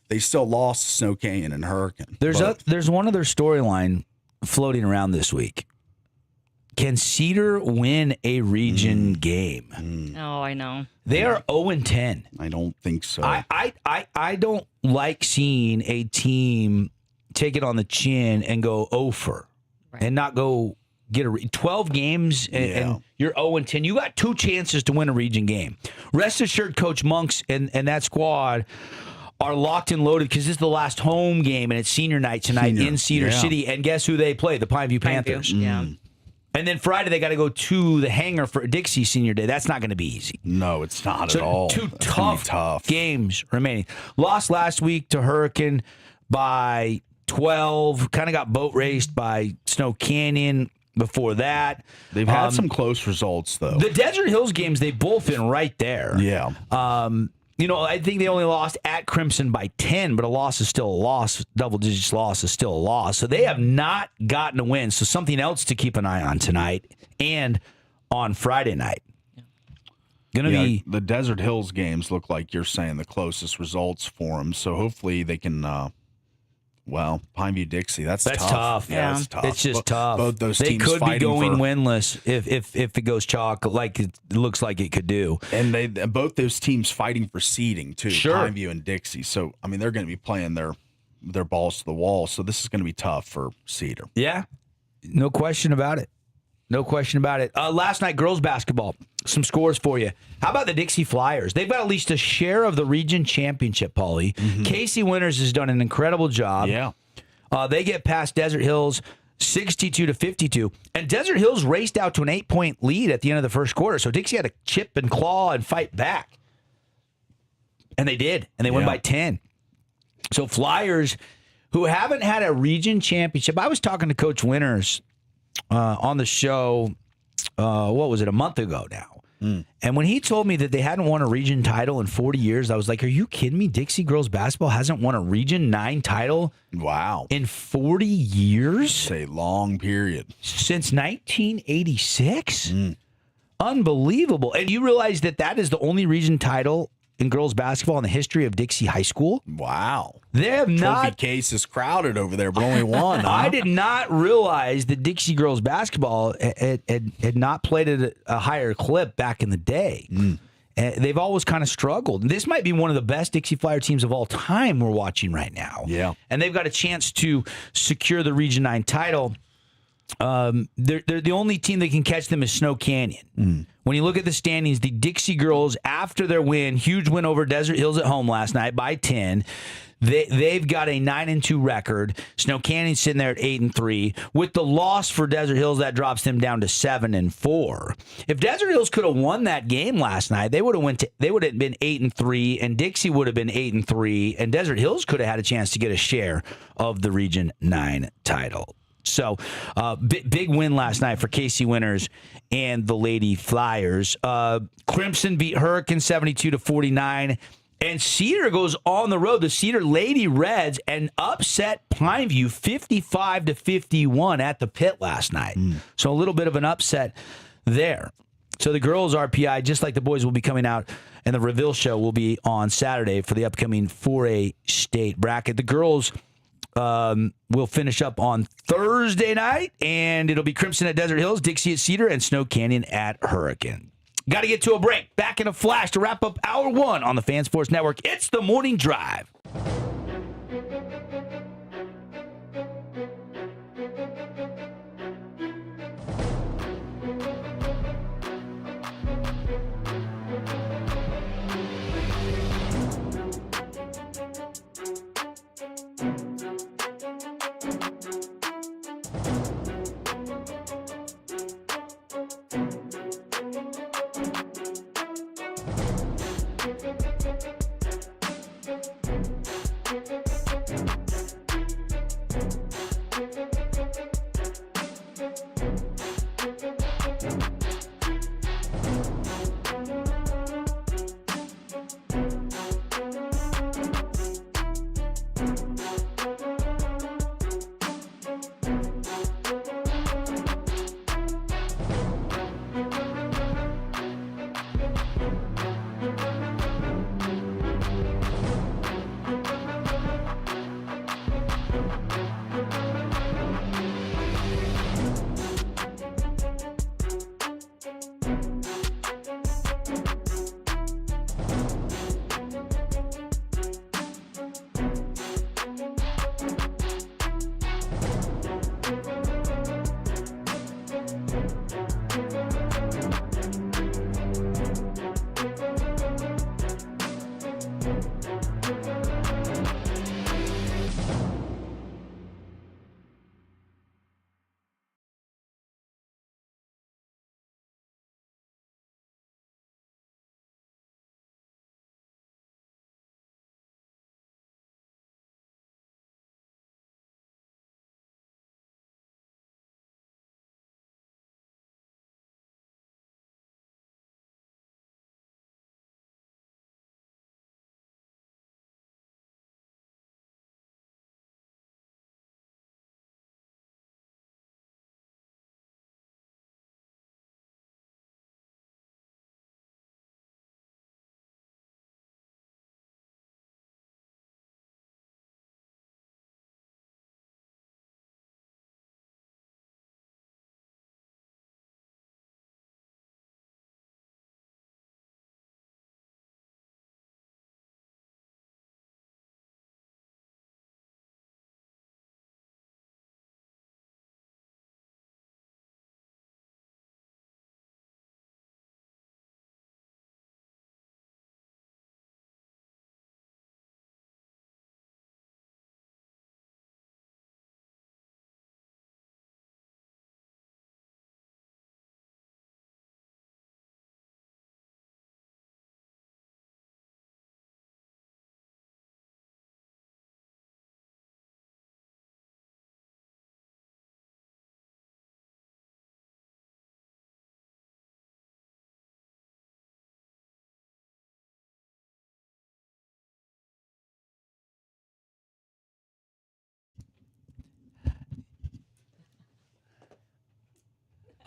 they still lost to Snow Canyon and Hurricane. There's one other storyline floating around this week. Can Cedar win a region game? Oh, I know. They are 0-10. I don't think so. I don't like seeing a team take it on the chin and go 0-for and not go get 12 games and you're 0-10. You got two chances to win a region game. Rest assured, Coach Monks and that squad are locked and loaded because this is the last home game and it's senior night tonight in Cedar City. And guess who they play? The Pineview Panthers. Yeah. And then Friday they got to go to the hangar for Dixie Senior Day. That's not going to be easy. No, it's not at all. Two tough games remaining. Lost last week to Hurricane by 12. Kind of got boat raced by Snow Canyon. before that. They've had some close results, though. The Desert Hills games, they've both been right there. Yeah. I think they only lost at Crimson by 10, but a loss is still a loss. Double digits loss is still a loss. So they have not gotten a win. So something else to keep an eye on tonight and on Friday night. Gonna be the Desert Hills games look like you're saying the closest results for them. So hopefully they can. Pineview Dixie. That's tough. Yeah, that's tough. It's just tough. Both those they teams could be going for, winless if it goes chalk like it looks like it could do. And both those teams fighting for seeding too. Sure. Pineview and Dixie. So they're going to be playing their balls to the wall. So this is going to be tough for Cedar. Yeah, no question about it. No question about it. Last night, girls basketball. Some scores for you. How about the Dixie Flyers? They've got at least a share of the region championship, Paulie. Mm-hmm. Casey Winters has done an incredible job. Yeah. They get past Desert Hills 62-52. And Desert Hills raced out to an 8-point lead at the end of the first quarter. So Dixie had to chip and claw and fight back. And they did. And they won by 10. So Flyers, who haven't had a region championship. I was talking to Coach Winters on the show, what was it, a month ago now. And when he told me that they hadn't won a region title in 40 years, I was like, are you kidding me? Dixie girls basketball hasn't won a region 9 title in 40 years? It's a long period. Since 1986? Unbelievable. And you realize that is the only region title in girls basketball in the history of Dixie High School? Wow. They have Trophy case is crowded over there, but only one. Huh? I did not realize that Dixie girls basketball had not played at a higher clip back in the day. They've always kind of struggled. This might be one of the best Dixie Flyer teams of all time we're watching right now. Yeah. And they've got a chance to secure the Region 9 title. They're the only team that can catch them is Snow Canyon. When you look at the standings, the Dixie girls, after their win, huge win over Desert Hills at home last night by 10, they've got a 9-2 record. Snow Canyon's sitting there at 8-3. With the loss for Desert Hills, that drops them down to 7-4. If Desert Hills could have won that game last night, they would have been 8-3, and Dixie would have been 8-3, and Desert Hills could have had a chance to get a share of the Region 9 title. So, big win last night for Casey Winters and the Lady Flyers. Crimson beat Hurricane 72-49. And Cedar goes on the road. The Cedar Lady Reds and upset Pineview 55-51 at the pit last night. So a little bit of an upset there. So the girls' RPI, just like the boys, will be coming out, and the reveal show will be on Saturday for the upcoming 4A state bracket. The girls will finish up on Thursday night, and it'll be Crimson at Desert Hills, Dixie at Cedar, and Snow Canyon at Hurricane. Got to get to a break. Back in a flash to wrap up hour 1 on the Fan Sports Network. It's the Morning Drive.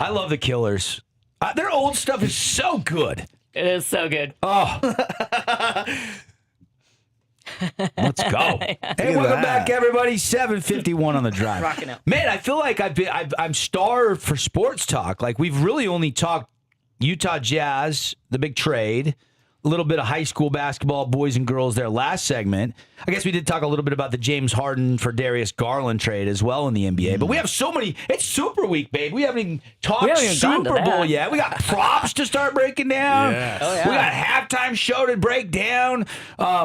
I love the Killers. Their old stuff is so good. It is so good. Oh. Let's go. Hey, welcome back, everybody. 7:51 on the drive. Rocking out. Man, I feel like I'm starved for sports talk. Like, we've really only talked Utah Jazz, the big trade, a little bit of high school basketball, boys and girls there last segment. I guess we did talk a little bit about the James Harden for Darius Garland trade as well in the NBA. But we have so many. It's Super Week, babe. We haven't even talked Super Bowl yet. We got props to start breaking down. Yes. Oh, yeah. We got a halftime show to break down.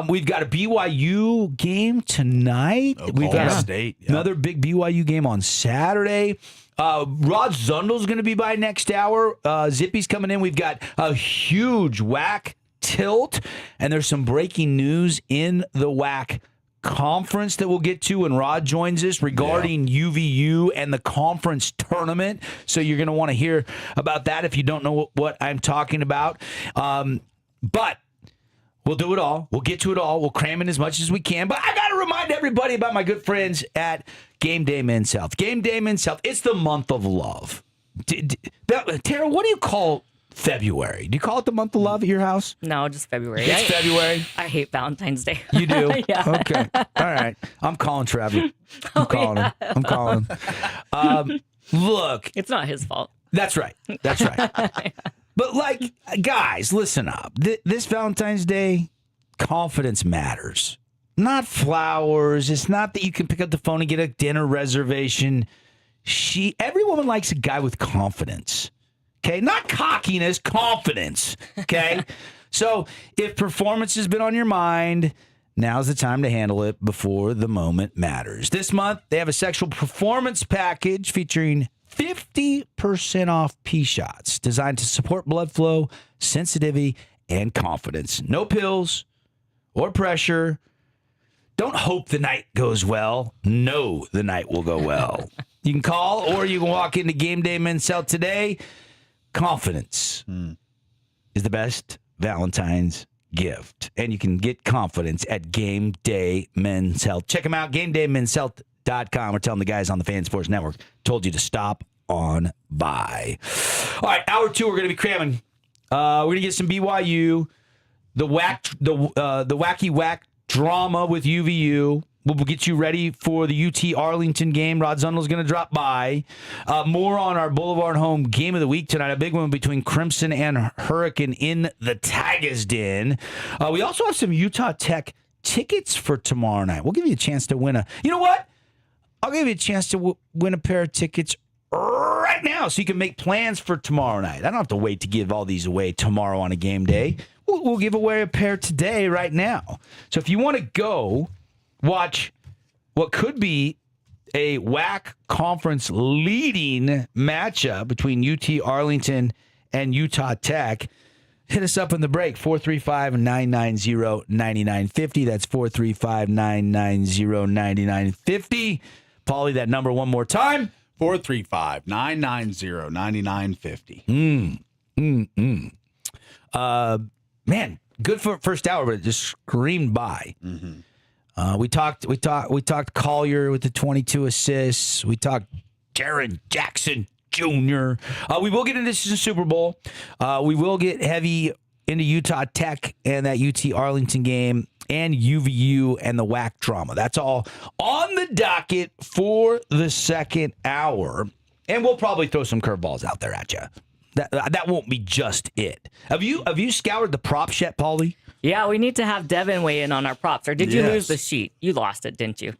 We've got a BYU game tonight. We've got State. another big BYU game on Saturday. Rod Zundel's going to be by next hour. Zippy's coming in. We've got a huge WAC tilt, and there's some breaking news in the WAC conference that we'll get to when Rod joins us regarding UVU and the conference tournament. So you're going to want to hear about that if you don't know what I'm talking about. But we'll do it all. We'll get to it all. We'll cram in as much as we can. But I got to remind everybody about my good friends at Game Day Men's Health. Game Day Men's Health. It's the month of love. Tara, what do you call February? Do you call it the month of love at your house? No, just February. It's February. I hate Valentine's Day. You do? Yeah. Okay. All right. I'm calling Trevor. I'm calling him. I'm calling him. Look. It's not his fault. That's right. That's right. But, like, guys, listen up. This Valentine's Day, confidence matters. Not flowers. It's not that you can pick up the phone and get a dinner reservation. Every woman likes a guy with confidence. Okay, not cockiness, confidence. Okay, so if performance has been on your mind, now's the time to handle it before the moment matters. This month, they have a sexual performance package featuring 50% off P-shots designed to support blood flow, sensitivity, and confidence. No pills or pressure. Don't hope the night goes well. Know the night will go well. You can call or you can walk into Game Day Men's Health today. Confidence is the best Valentine's gift. And you can get confidence at Game Day Men's Health. Check them out, GameDayMen'sHealth.com. We're telling the guys on the Fan Sports Network, told you to stop on by. All right, hour two, we're going to be cramming. We're going to get some BYU, the wacky whack drama with UVU. We'll get you ready for the UT Arlington game. Rod Zundel's going to drop by. More on our Boulevard Home game of the week tonight. A big one between Crimson and Hurricane in the Tigers Den. We also have some Utah Tech tickets for tomorrow night. We'll give you a chance to win You know what? I'll give you a chance to win a pair of tickets right now so you can make plans for tomorrow night. I don't have to wait to give all these away tomorrow on a game day. We'll give away a pair today right now. So if you want to go watch what could be a WAC conference leading matchup between UT Arlington and Utah Tech, hit us up in the break, 435-990-9950. That's 435-990-9950. Paulie, that number one more time. 435-990-9950. Man, good for first hour, but it just screamed by. Mm-hmm. We talked Collier with the 22 assists. We talked Jaron Jackson Jr. We will get into this Super Bowl. We will get heavy into Utah Tech and that UT Arlington game and UVU and the WAC drama. That's all on the docket for the second hour. And we'll probably throw some curveballs out there at you. That won't be just it. Have you scoured the props yet, Paulie? Yeah, we need to have Devin weigh in on our props. Or did you lose the sheet? You lost it, didn't you?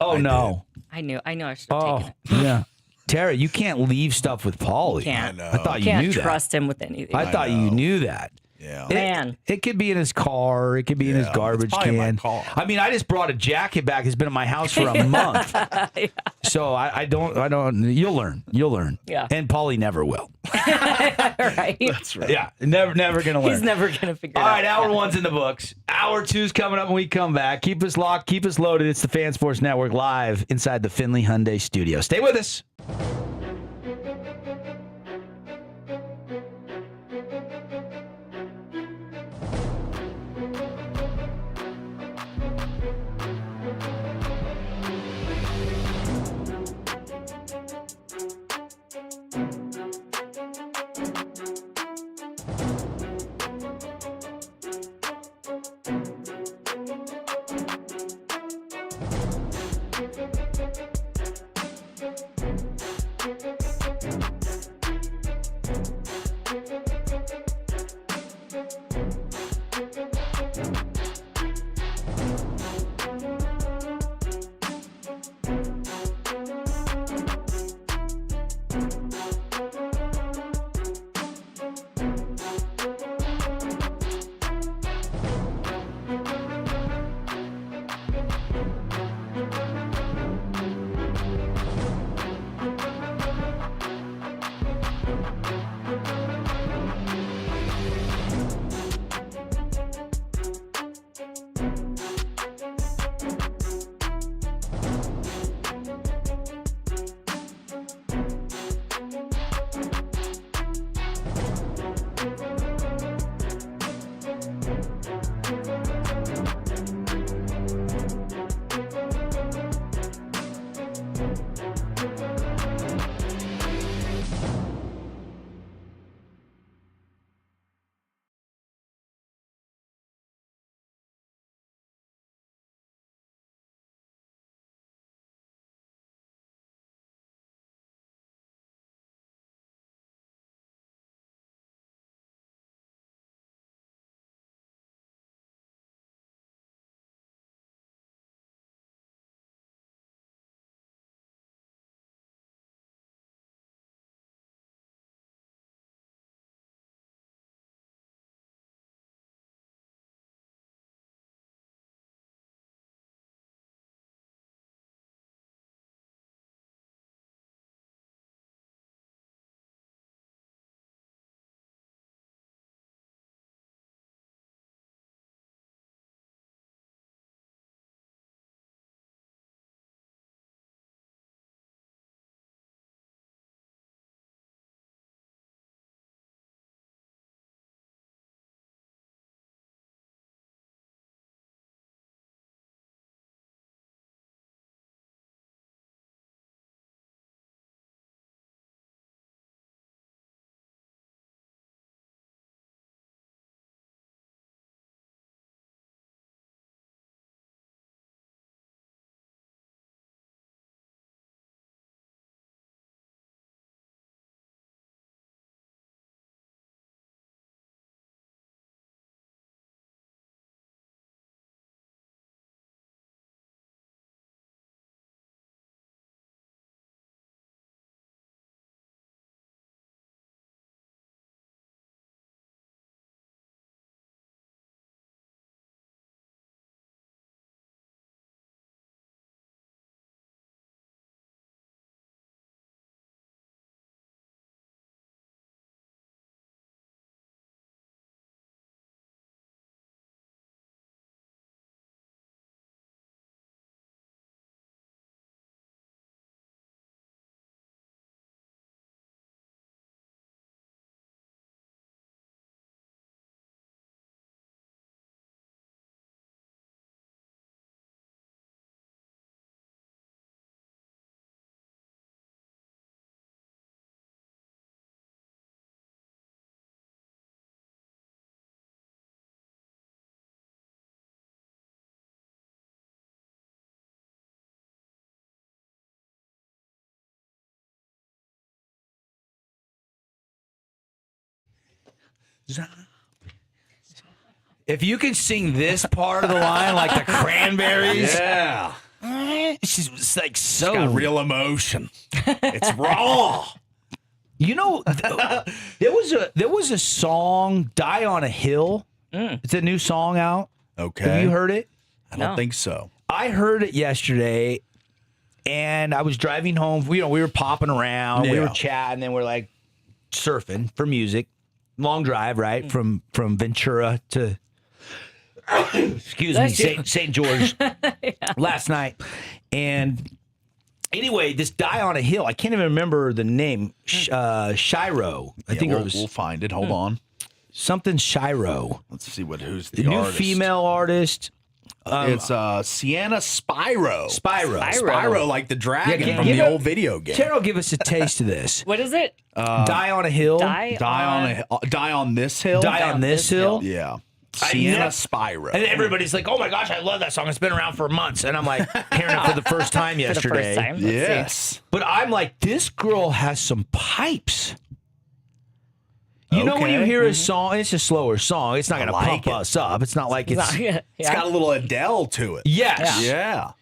Oh, no. I knew I should have taken it. Yeah. Tara, you can't leave stuff with Paulie. Can't. I thought you knew Can't that. trust him with anything. I thought you knew that. Yeah. Man. It could be in his car. It could be in his garbage probably can. my car. I mean, I just brought a jacket back. It's been in my house for a month. Yeah. So I don't. You'll learn. Yeah. And Paulie never will. Right. That's right. Yeah. Never gonna learn. He's never going to figure it All out. right, hour one's in the books. Hour two's coming up when we come back. Keep us locked. Keep us loaded. It's the Fan Sports Network live inside the Finley Hyundai studio. Stay with us. If you can sing this part of the line like the Cranberries, Yeah. she's like so Got real emotion. It's raw. You know, there was a song, "Die on a Hill." It's a new song out. Okay. Have you heard it? I don't think so. I heard it yesterday, and I was driving home. You know, we were popping around, we were Yeah. chatting, and we're like surfing for music. Long drive, right, from Ventura to excuse me, St. George last night, and anyway, this "Die on a Hill." I can't even remember the name. Shiro, I think it was We'll find it. Hold on. something Shiro. Let's see who's the New artist. female artist. It's Sienna Spyro. Spyro. like the dragon Yeah, from the old video game. Carol, give us a taste of this. What is it? Die on a Hill. Die Die on this hill. Die on this hill. Yeah. I Sienna nev- Spyro. And everybody's like, "Oh my gosh, I love that song. It's been around for months." And I'm like, hearing it for the first time For the yesterday. first time. Let's see. Yes. But I'm like, this girl has some pipes. You know when you Okay. hear a song, it's a slower song. It's not going to like pump it. us up. It's not like it's. It's got a little Adele to it. Yes. Yeah.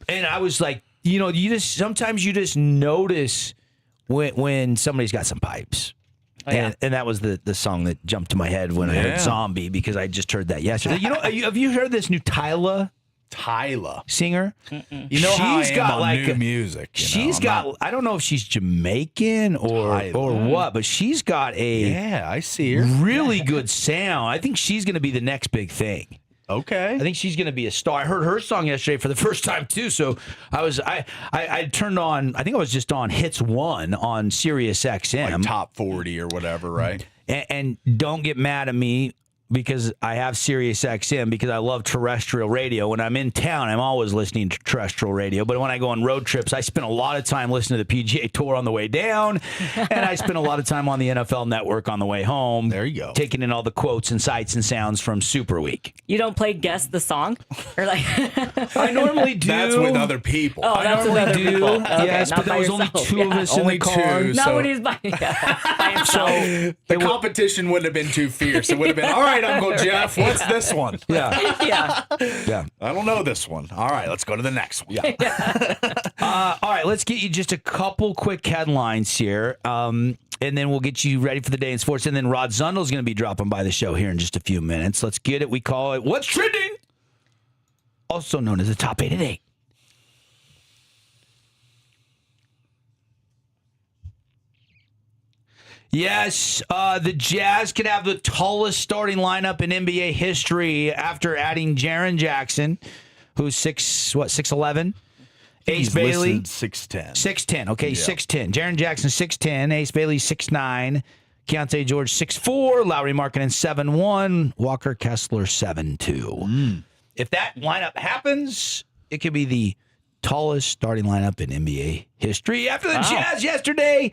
And I was like, sometimes you just notice when somebody's got some pipes. yeah. And that was the song that jumped to my head when I heard Zombie, because I just heard that yesterday. Have you heard this new Tyla singer? You know how I am on new music. I don't know if she's Jamaican or what, but she's got a I see her. really good sound. I think she's going to be the next big thing. Okay. I think she's going to be a star. I heard her song yesterday for the first time too. So I turned on. I think I was just on Hits 1 on Sirius XM, Like top 40 or whatever, right? and don't get mad at me because I have Sirius XM because I love terrestrial radio. When I'm in town, I'm always listening to terrestrial radio. But when I go on road trips, I spend a lot of time listening to the PGA Tour on the way down, and I spend a lot of time on the NFL Network on the way home. There you go. Taking in all the quotes and sights and sounds from Super Week. You don't play Guess the Song? Or like I normally do. That's with other people. Oh, that's with other people. Okay, yes, not but there by was only yourself. two of us in Only the car. two. not So- when he's by himself. The competition wouldn't have been too fierce. It would have been, all right, Uncle Jeff, what's this one? Yeah, Yeah. I don't know this one. All right, let's go to the next one. All right, let's get you just a couple quick headlines here. And then we'll get you ready for the day in sports. And then Rod Zundle's going to be dropping by the show here in just a few minutes. Let's get it. We call it What's Trending, also known as the Top 8 at 8. Yes, the Jazz could have the tallest starting lineup in NBA history after adding Jaren Jackson, who's 6'11". Ace He's Bailey, listed 6'10". 6'10". Okay, 6'10". Jaren Jackson, 6'10". Ace Bailey, 6'9". Keontae George, 6'4". Lowry Markkanen, 7'1". Walker Kessler, 7'2". If that lineup happens, it could be the tallest starting lineup in NBA history. After the Jazz yesterday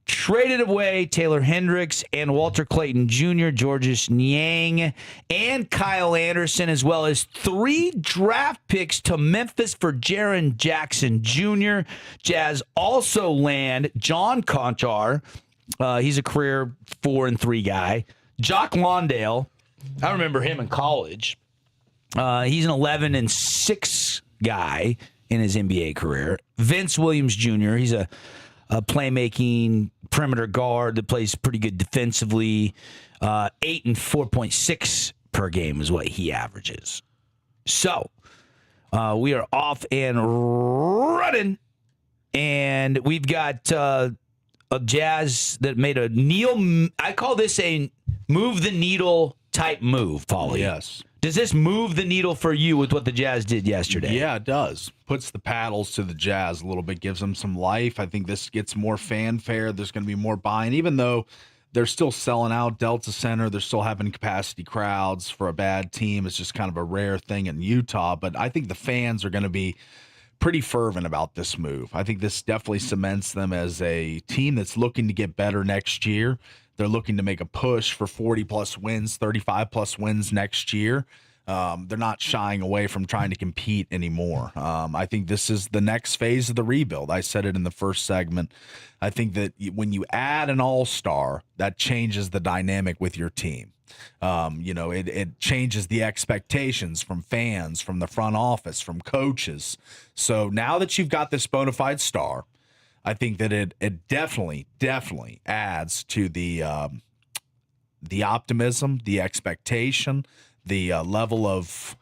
traded away Taylor Hendricks and Walter Clayton Jr., Georges Niang, and Kyle Anderson, as well as 3 draft picks to Memphis for Jaren Jackson Jr. Jazz also land John Conchar. He's a career 4-3 guy. Jock Lawndale. I remember him in college. He's an 11-6 guy in his NBA career. Vince Williams Jr., he's a playmaking perimeter guard that plays pretty good defensively. 8 and 4.6 per game is what he averages. So we are off and running, and we've got a Jazz that made a I call this a move the needle type move, Paulie. Yes. Does this move the needle for you with what the Jazz did yesterday? Yeah, it does. Puts the paddles to the Jazz a little bit, gives them some life. I think this gets more fanfare. There's going to be more buying, even though they're still selling out Delta Center. They're still having capacity crowds for a bad team. It's just kind of a rare thing in Utah. But I think the fans are going to be pretty fervent about this move. I think this definitely cements them as a team that's looking to get better next year. They're looking to make a push for 40-plus wins, 35-plus wins next year. They're not shying away from trying to compete anymore. I think this is the next phase of the rebuild. I said it in the first segment. I think that when you add an all-star, that changes the dynamic with your team. It changes the expectations from fans, from the front office, from coaches. So now that you've got this bona fide star, I think that it definitely adds to the optimism, the expectation, the level of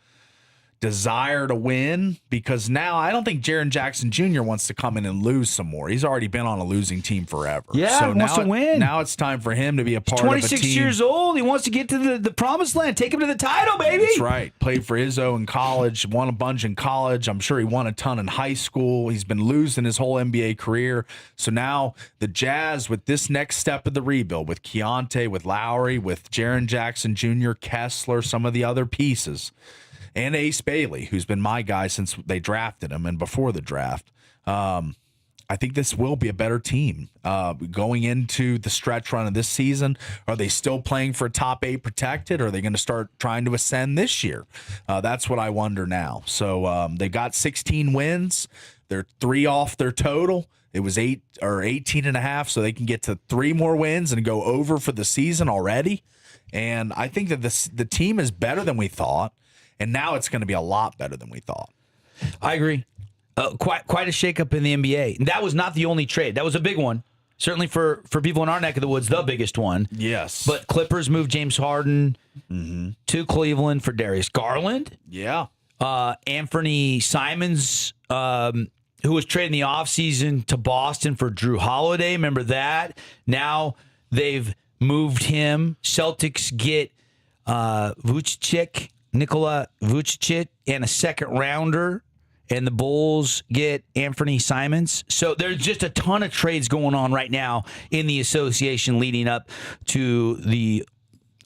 desire to win, because now I don't think Jaren Jackson Jr. wants to come in and lose some more. He's already been on a losing team forever. Yeah, so he wants to win. Now it's time for him to be a part of a team. 26 years old. He wants to get to the promised land. Take him to the title, baby. That's right. Played for Izzo in college, won a bunch in college. I'm sure he won a ton in high school. He's been losing his whole NBA career. So now the Jazz, with this next step of the rebuild, with Keontae, with Lowry, with Jaren Jackson Jr., Kessler, some of the other pieces, and Ace Bailey, who's been my guy since they drafted him and before the draft. I think this will be a better team going into the stretch run of this season. Are they still playing for a top 8 protected? Or are they going to start trying to ascend this year? That's what I wonder now. So they got 16 wins. They're 3 off their total. It was 18.5, so they can get to 3 more wins and go over for the season already. And I think that the team is better than we thought, and now it's going to be a lot better than we thought. I agree. Quite a shakeup in the NBA. And that was not the only trade. That was a big one. Certainly for people in our neck of the woods, the biggest one. Yes. But Clippers moved James Harden to Cleveland for Darius Garland. Yeah. Anthony Simons, who was traded in the offseason to Boston for Drew Holiday. Remember that? Now they've moved him. Celtics get Nikola Vucevic, and a second rounder. And the Bulls get Anthony Simons. So there's just a ton of trades going on right now in the association leading up to the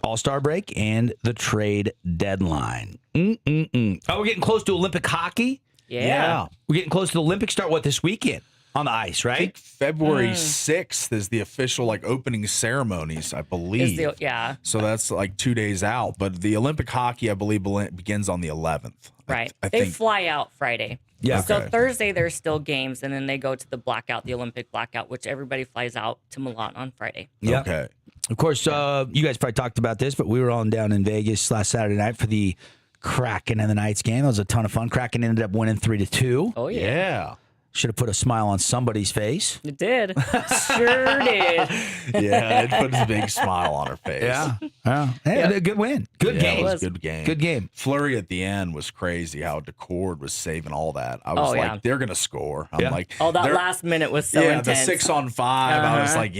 All-Star break and the trade deadline. Oh, we're getting close to Olympic hockey. Yeah. We're getting close to the Olympics start, this weekend on the ice, right? I think February 6th is the official opening ceremonies, I believe. Yeah. So that's 2 days out. But the Olympic hockey, I believe, begins on the 11th. Right. I they think. fly out Friday. Yeah. So Okay. Thursday there's still games, and then they go to the blackout, the Olympic blackout, which everybody flies out to Milan on Friday. Yeah. Okay. Of course, you guys probably talked about this, but we were all down in Vegas last Saturday night for the Kraken and the Knights game. It was a ton of fun. Kraken ended up winning 3-2. Oh, yeah. Yeah. Should have put a smile on somebody's face. It did. Sure did. Yeah, it put a big smile on her face. Hey, a good win. Good Yeah, game. it was a good game. Good game. Flurry at the end was crazy. How DeCord was saving all that. I was they're gonna score. I'm like, Oh, that they're- last minute was so the intense. 6-on-5. I was like,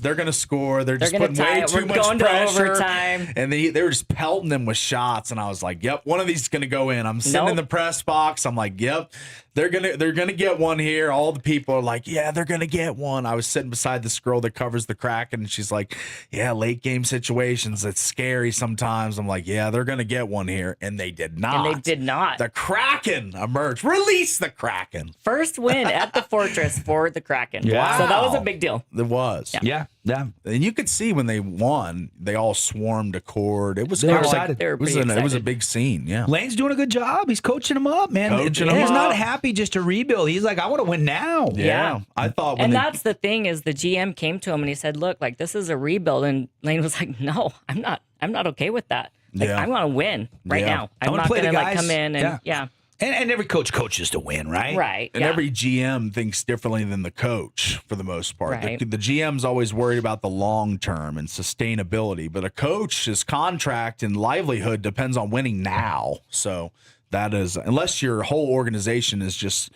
they're gonna score. They're just gonna putting tie way it. too We're much going to pressure. overtime. And they were just pelting them with shots. And I was like, yep, one of these is gonna go in. I'm sitting in the press box. I'm like, yep, they're gonna get one here. All the people are like, yeah, they're gonna get one. I was sitting beside this girl that covers the Kraken, and she's like, yeah, late game situations, it's scary sometimes. I'm like, yeah, they're gonna get one here, and they did not. And they did not. The Kraken emerged. Release the Kraken. First win at the Fortress for the Kraken. Yeah. So that was a big deal. It was. Yeah. And you could see when they won, they all swarmed accord. It was They were kinda excited. They were it was pretty it was a excited. big scene. Yeah. Lane's doing a good job. He's coaching them up, man. Coaching He's 'em not up. happy just to rebuild. He's like, I want to win now. Yeah. I thought when And they, that's the thing is the GM came to him and he said, look, this is a rebuild. And Lane was like, no, I'm not okay with that. Yeah. I want to win right Yeah. now. I I'm wanna not play the going to guys. come in and Yeah. And every coach coaches to win, right? Right. and yeah. every GM thinks differently than the coach for the most part. Right. The GM's always worried about the long term and sustainability, but a coach's contract and livelihood depends on winning now. So that is, unless your whole organization is just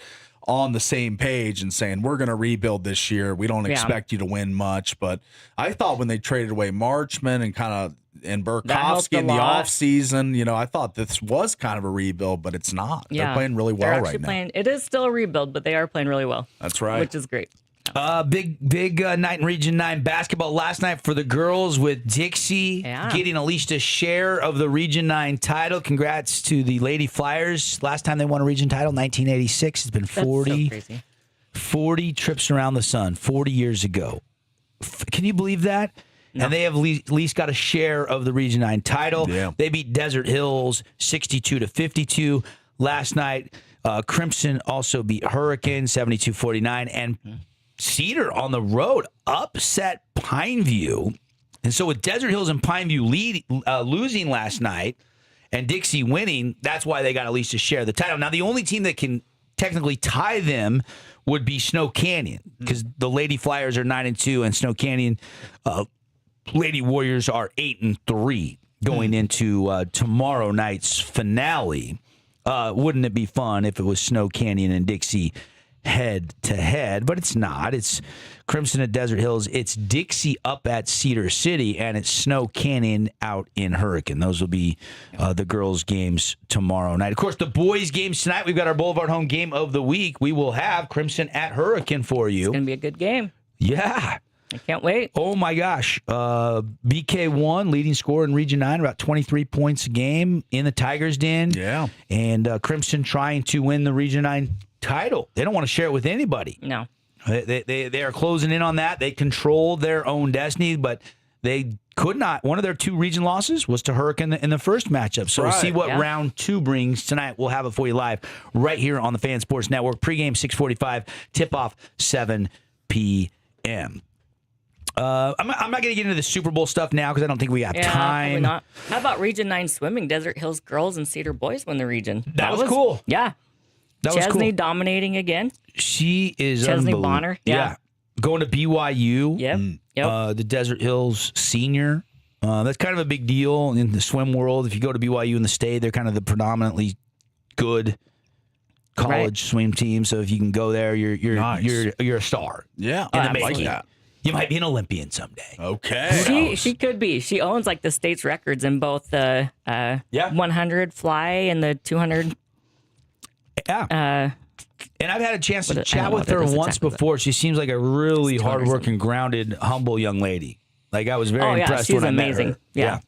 on the same page and saying, we're going to rebuild this year, we don't expect you to win much. But I thought when they traded away Marchman and helped Burakovsky a in the lot. offseason, I thought this was kind of a rebuild, but it's not. They're playing really well They're right actually now. playing, it is still a rebuild, but they are playing really well. That's right. Which is great. Big night in Region 9 basketball last night for the girls with Dixie getting at least a share of the Region 9 title. Congrats to the Lady Flyers. Last time they won a region title, 1986. It's been 40, That's so crazy. 40 trips around the sun, 40 years ago. Can you believe that? No. And they have at least got a share of the Region 9 title. Yeah. They beat Desert Hills 62-52 last night. Crimson also beat Hurricane 72-49. And Cedar on the road upset Pineview. And so with Desert Hills and Pineview losing last night and Dixie winning, that's why they got at least a share of the title. Now, the only team that can technically tie them would be Snow Canyon because the Lady Flyers are 9-2 and Snow Canyon Lady Warriors are 8-3 going into tomorrow night's finale. Wouldn't it be fun if it was Snow Canyon and Dixie head to head? But it's not. It's Crimson at Desert Hills. It's Dixie up at Cedar City, and it's Snow Canyon out in Hurricane. Those will be the girls' games tomorrow night. Of course, the boys' games tonight. We've got our Boulevard Home game of the week. We will have Crimson at Hurricane for you. It's going to be a good game. Yeah. I can't wait. Oh, my gosh. BK1, leading scorer in Region 9, about 23 points a game in the Tigers' Den. Yeah. And Crimson trying to win the Region 9 title. They don't want to share it with anybody. No. They are closing in on that. They control their own destiny, but they one of their 2 region losses was to Hurricane in the first matchup. So we'll see what round 2 brings tonight. We'll have it for you live right here on the Fan Sports Network. Pregame 6:45, tip-off 7 p.m. I'm not going to get into the Super Bowl stuff now because I don't think we got time. Not. How about Region 9 swimming? Desert Hills girls and Cedar boys win the region. That was cool. Yeah. That was Chesney cool. dominating again. She is Chesney unbelievable. Bonner. Yeah. Going to BYU. Yep. The Desert Hills senior. That's kind of a big deal in the swim world. If you go to BYU in the state, they're kind of the predominantly good college swim team. So if you can go there, you're a star. Yeah, In the I like making. that. You might be an Olympian someday. Okay. She could be. She owns like the state's records in both the 100 fly and the 200. Yeah. And I've had a chance to chat with her what it is once exactly, before. She seems like a really It's 200 hardworking, grounded, humble young lady. Like I was very Oh, yeah, impressed she's when I amazing. met her. Yeah.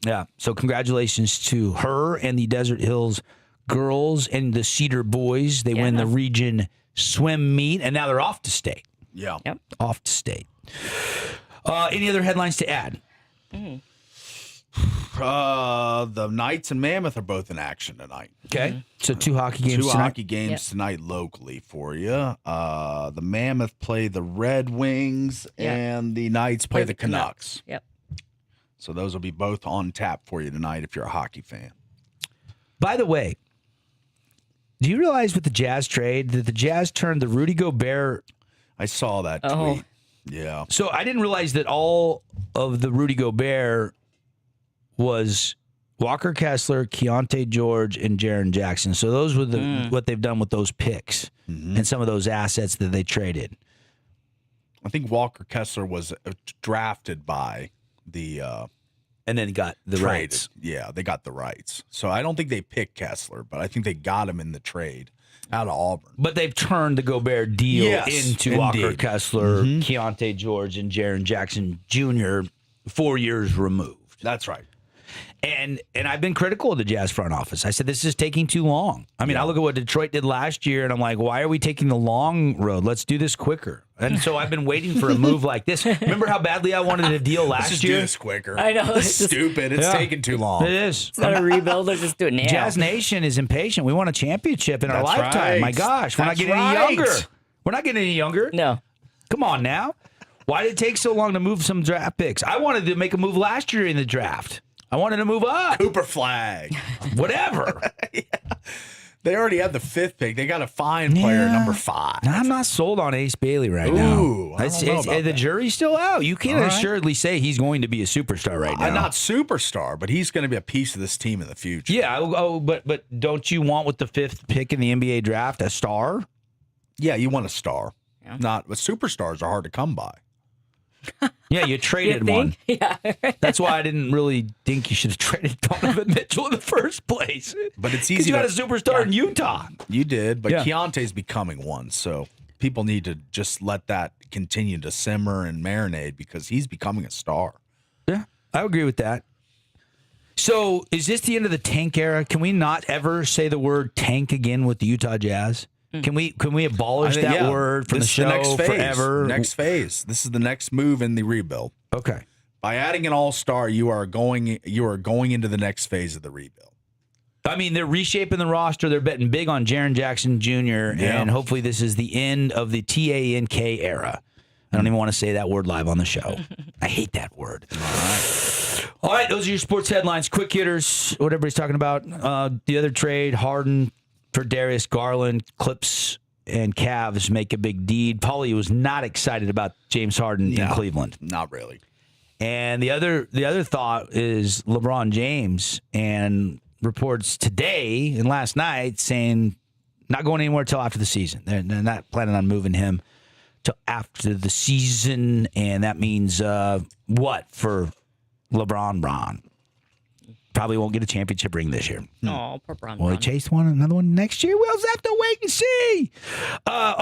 Yeah. So congratulations to her and the Desert Hills girls and the Cedar boys. They win the region swim meet, and now they're off to state. Yeah. Yep. Off to state. Any other headlines to add? The Knights and Mammoth are both in action tonight. Okay. So 2 hockey games Two tonight. hockey games tonight locally for you. The Mammoth play the Red Wings and the Knights play the Canucks. Yep. So those will be both on tap for you tonight if you're a hockey fan. By the way, do you realize with the Jazz trade that the Jazz turned the Rudy Gobert? I saw that tweet. Yeah. So I didn't realize that all of the Rudy Gobert was Walker Kessler, Keontae George, and Jaren Jackson. So those were what they've done with those picks and some of those assets that they traded. I think Walker Kessler was drafted by the And then got the traded. rights. Yeah, they got the rights. So I don't think they picked Kessler, but I think they got him in the trade out of Auburn. But they've turned the Gobert deal into Walker indeed. Kessler, Keontae George, and Jaren Jackson Jr. 4 years removed. That's right. And I've been critical of the Jazz front office. I said, this is taking too long. I mean, I look at what Detroit did last year, and I'm like, why are we taking the long road? Let's do this quicker. And so I've been waiting for a move like this. Remember how badly I wanted a deal Let's last just year? do this quicker. I know. It's stupid. It's taking too long. It is. It's not a rebuild. Let's just do it now. Jazz Nation is impatient. We want a championship in our That's lifetime. right. My gosh, we're not That's getting any right. younger. We're not getting any younger. No. Come on now. Why did it take so long to move some draft picks? I wanted to make a move last year in the draft. I wanted to move up. Cooper Flag. Whatever. They already had the 5th pick. They got to find player number 5. I'm not sold on Ace Bailey right now. Ooh, I don't know about the that. jury's still out. You can't assuredly say he's going to be a superstar right now. Not superstar, but he's going to be a piece of this team in the future. Yeah. But don't you want with the 5th pick in the NBA draft a star? Yeah, you want a star. Yeah. But superstars are hard to come by. Yeah, you traded You one. think? Yeah. That's why I didn't really think you should have traded Donovan Mitchell in the first place. But it's Because easy you got to- a superstar in Utah. You did, but Yeah. Keontae's becoming one. So people need to just let that continue to simmer and marinate because he's becoming a star. Yeah, I agree with that. So is this the end of the tank era? Can we not ever say the word tank again with the Utah Jazz? Can we abolish that word from the show forever? Next phase. This is the next move in the rebuild. Okay. By adding an all-star, you are going into the next phase of the rebuild. I mean, they're reshaping the roster. They're betting big on Jaren Jackson Jr., and hopefully this is the end of the TANK era. I don't even want to say that word live on the show. I hate that word. All right, those are your sports headlines. Quick hitters, what everybody's talking about. The other trade, Harden for Darius Garland, Clips and Cavs make a big deed. Paulie was not excited about James Harden in Cleveland. Not really. And the other thought is LeBron James, and reports today and last night saying not going anywhere till after the season. They're not planning on moving him till after the season, and that means what for LeBron? Bron probably won't get a championship ring this year. Oh, poor Bron. Will he chase another one next year? We'll just have to wait and see.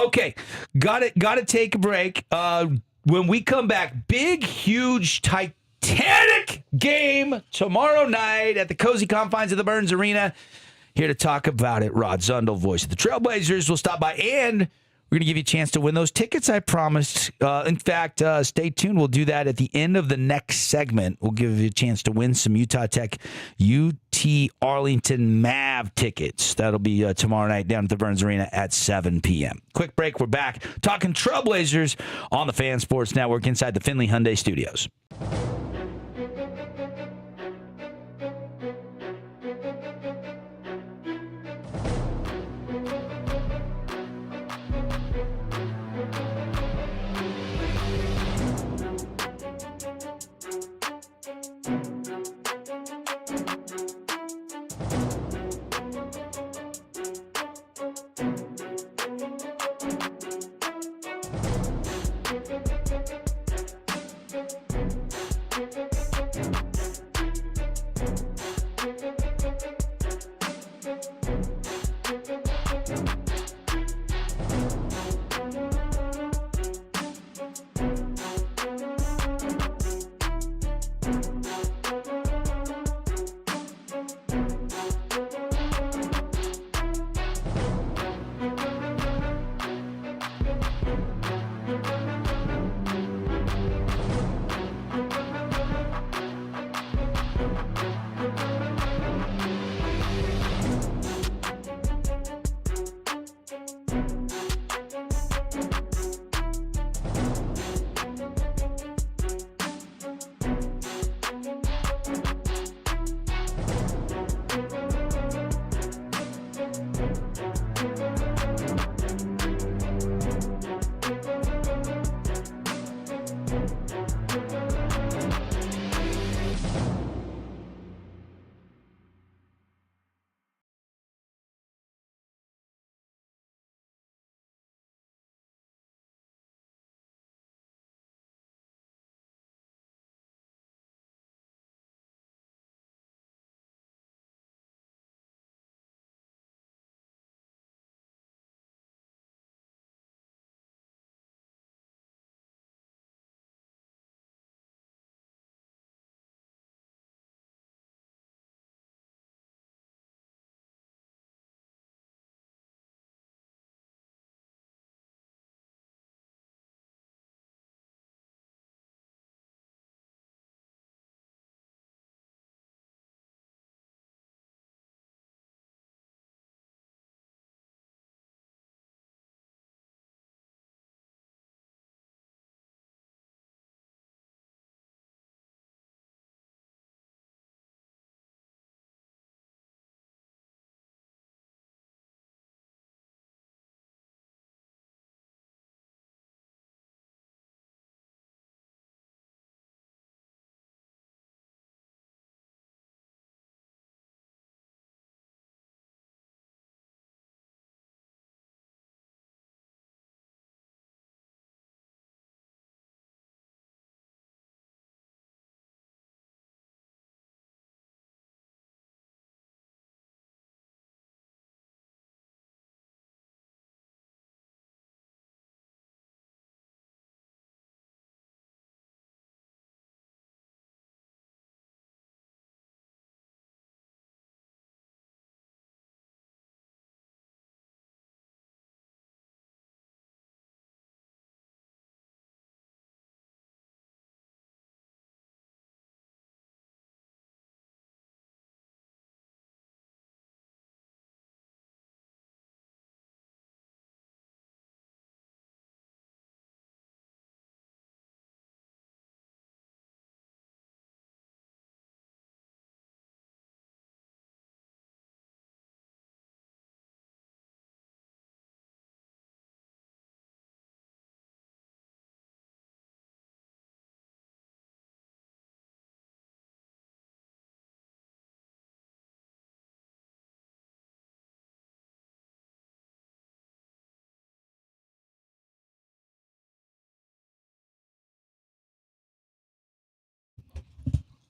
Okay, got to take a break. When we come back, big, huge, titanic game tomorrow night at the cozy confines of the Burns Arena. Here to talk about it, Rod Zundel, voice of the Trailblazers, will stop by, and We're going to give you a chance to win those tickets, I promised. In fact, stay tuned. We'll do that at the end of the next segment. We'll give you a chance to win some Utah Tech UT Arlington Mav tickets. That'll be tomorrow night down at the Burns Arena at 7 p.m. Quick break. We're back talking Trailblazers on the Fan Sports Network inside the Finley Hyundai Studios.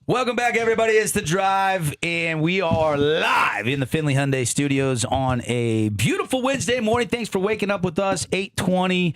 Welcome back, everybody. It's The Drive, and we are live in the Finley Hyundai Studios on a beautiful Wednesday morning. Thanks for waking up with us, 8:20,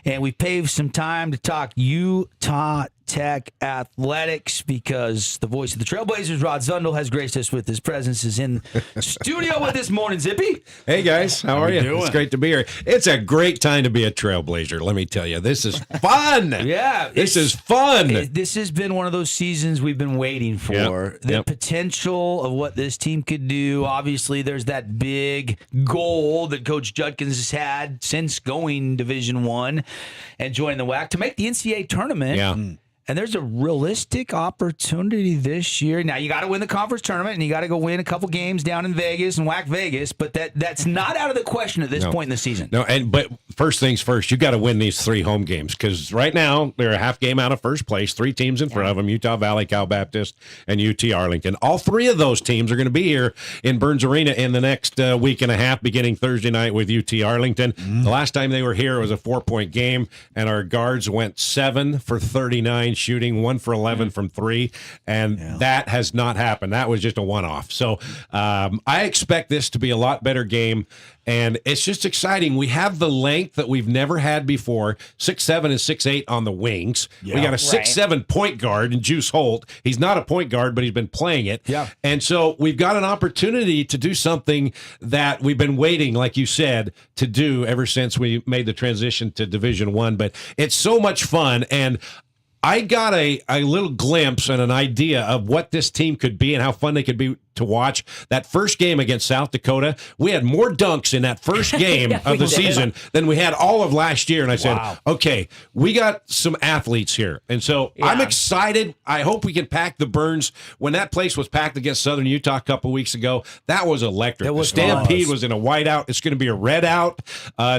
and we paved some time to talk Utah Tech Athletics, because the voice of the Trailblazers, Rod Zundel, has graced us with his presence. Is in studio with this morning, Zippy. Hey guys, how are you? doing? It's great to be here. It's a great time to be a Trailblazer. Let me tell you, this is fun. Yeah, this is fun. This has been one of those seasons we've been waiting for. The potential of what this team could do. Obviously, there's that big goal that Coach Judkins has had since going Division I and joining the WAC to make the NCAA tournament. Yeah. And there's a realistic opportunity this year. Now, you got to win the conference tournament, and you got to go win a couple games down in Vegas and WAC Vegas, but that's not out of the question at this point in the season. No, but first things first, you got to win these 3 home games, because right now they're a half game out of first place, 3 teams in front of them, Utah Valley, Cal Baptist, and UT Arlington. All 3 of those teams are going to be here in Burns Arena in the next week and a half, beginning Thursday night with UT Arlington. The last time they were here, it was a 4-point game, and our guards went 7 for 39 shooting, 1 for 11 from 3, and that has not happened. That was just a one-off. So I expect this to be a lot better game, and it's just exciting. We have the length that we've never had before, 6'7" and 6'8" on the wings. We got a 6'7" point guard in Juice Holt. He's not a point guard, but he's been playing it. Yeah. And so we've got an opportunity to do something that we've been waiting, like you said, to do ever since we made the transition to Division I. But it's so much fun, and I got a little glimpse and an idea of what this team could be and how fun they could be to watch. That first game against South Dakota, we had more dunks in that first game of the season than we had all of last year. And I said, okay, we got some athletes here. And so I'm excited. I hope we can pack the Burns. When that place was packed against Southern Utah a couple weeks ago, that was electric. The Stampede was in a whiteout. It's going to be a red out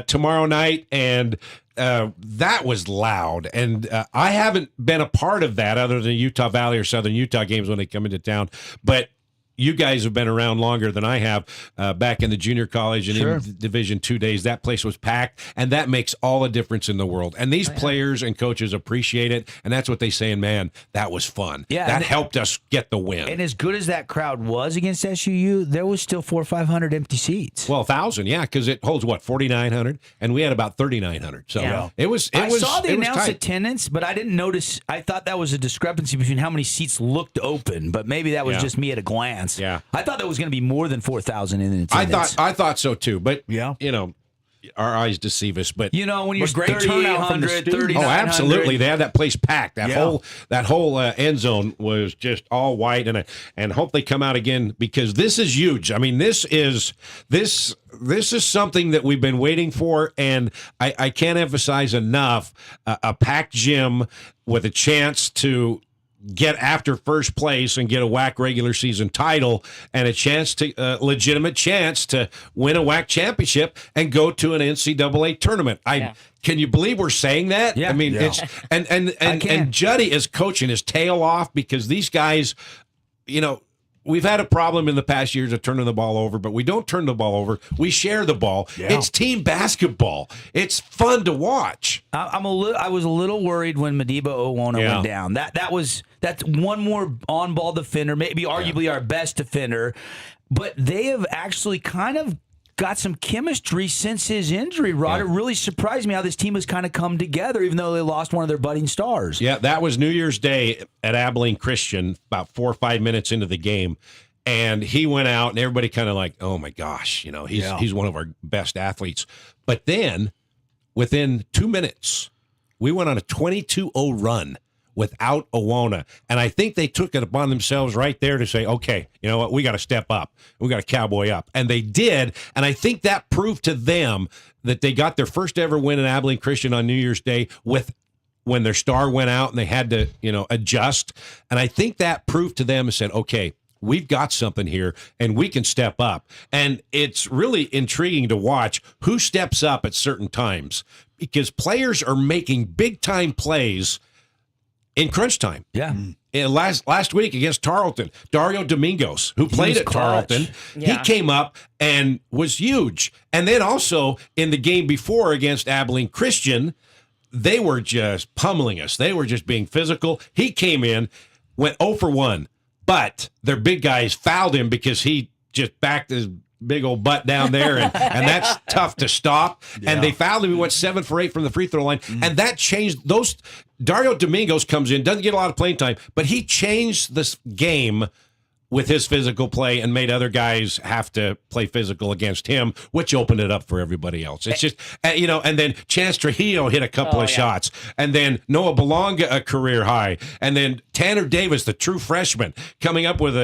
tomorrow night. And that was loud, and I haven't been a part of that other than Utah Valley or Southern Utah games when they come into town. But you guys have been around longer than I have back in the junior college and in Division II days. That place was packed, and that makes all the difference in the world. And these players and coaches appreciate it, and that's what they say, and man, that was fun. Yeah, that helped us get the win. And as good as that crowd was against SUU, there was still 400 or 500 empty seats. Well, 1,000, yeah, because it holds, 4,900? And we had about 3,900. So it was I saw the announced attendance, but I didn't notice. I thought that was a discrepancy between how many seats looked open, but maybe that was just me at a glance. Yeah, I thought that was going to be more than 4,000 in attendance. I thought so too, but you know, our eyes deceive us. But you know, when you're great turnout from the students. Oh, absolutely, they had that place packed. That whole end zone was just all white, and hope they come out again, because this is huge. I mean, this is something that we've been waiting for, and I can't emphasize enough a packed gym with a chance to get after first place and get a WAC regular season title and a legitimate chance to win a WAC championship and go to an NCAA tournament. Can you believe we're saying that? Yeah. I mean, it's and Juddy is coaching his tail off, because these guys, you know, we've had a problem in the past years of turning the ball over, but we don't turn the ball over. We share the ball. Yeah. It's team basketball. It's fun to watch. I was a little worried when Madiba Owona went down. That's one more on-ball defender, maybe arguably our best defender, but they have actually kind of got some chemistry since his injury, Rod. It really surprised me how this team has kind of come together, even though they lost one of their budding stars. Yeah, that was New Year's Day at Abilene Christian, about 4 or 5 minutes into the game. And he went out, and everybody kind of like, oh, my gosh, you know, he's one of our best athletes. But then, within 2 minutes, we went on a 22-0 run without Owona. And I think they took it upon themselves right there to say, okay, you know what, we got to step up. We got to cowboy up. And they did. And I think that proved to them that they got their first ever win in Abilene Christian on New Year's Day when their star went out and they had to, adjust. And I think that proved to them and said, okay, we've got something here and we can step up. And it's really intriguing to watch who steps up at certain times, because players are making big time plays in crunch time. Yeah. And last week against Tarleton, Dario Domingos, who played at Tarleton, he came up and was huge. And then also in the game before against Abilene Christian, they were just pummeling us. They were just being physical. He came in, went 0 for 1, but their big guys fouled him because he just backed his big old butt down there, and that's tough to stop. Yeah. And they fouled him. He went 7 for 8 from the free throw line, and that changed those. Dario Domingos comes in, doesn't get a lot of playing time, but he changed this game with his physical play and made other guys have to play physical against him, which opened it up for everybody else. It's just, and then Chance Trujillo hit a couple of shots, and then Noah Belonga a career high, and then Tanner Davis, the true freshman, coming up with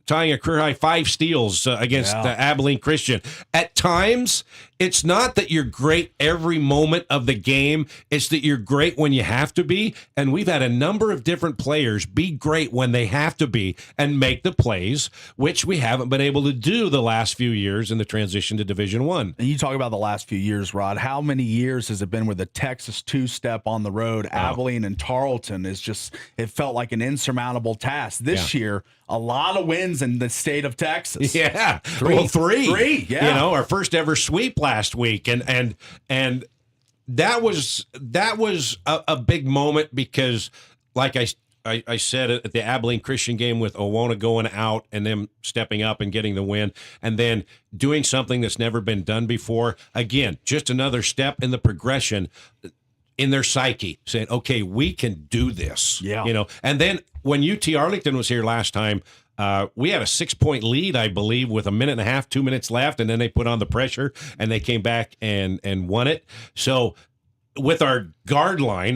tying a career high 5 steals against Abilene Christian. At times, it's not that you're great every moment of the game. It's that you're great when you have to be. And we've had a number of different players be great when they have to be and make the plays, which we haven't been able to do the last few years in the transition to Division I. And you talk about the last few years, Rod. How many years has it been where the Texas two-step on the road, Abilene and Tarleton, is just, it felt like an insurmountable task. This year, a lot of wins in the state of Texas. Yeah. Three. Three. Yeah. You know, our first ever sweep last week. And that was a big moment because, like I said at the Abilene Christian game with Owona going out and them stepping up and getting the win, and then doing something that's never been done before. Again, just another step in the progression in their psyche, saying, okay, we can do this. Yeah. You know, and then when UT Arlington was here last time, we had a 6-point lead, I believe, with 1.5 minutes, 2 minutes left, and then they put on the pressure and they came back and won it. So with our guard line,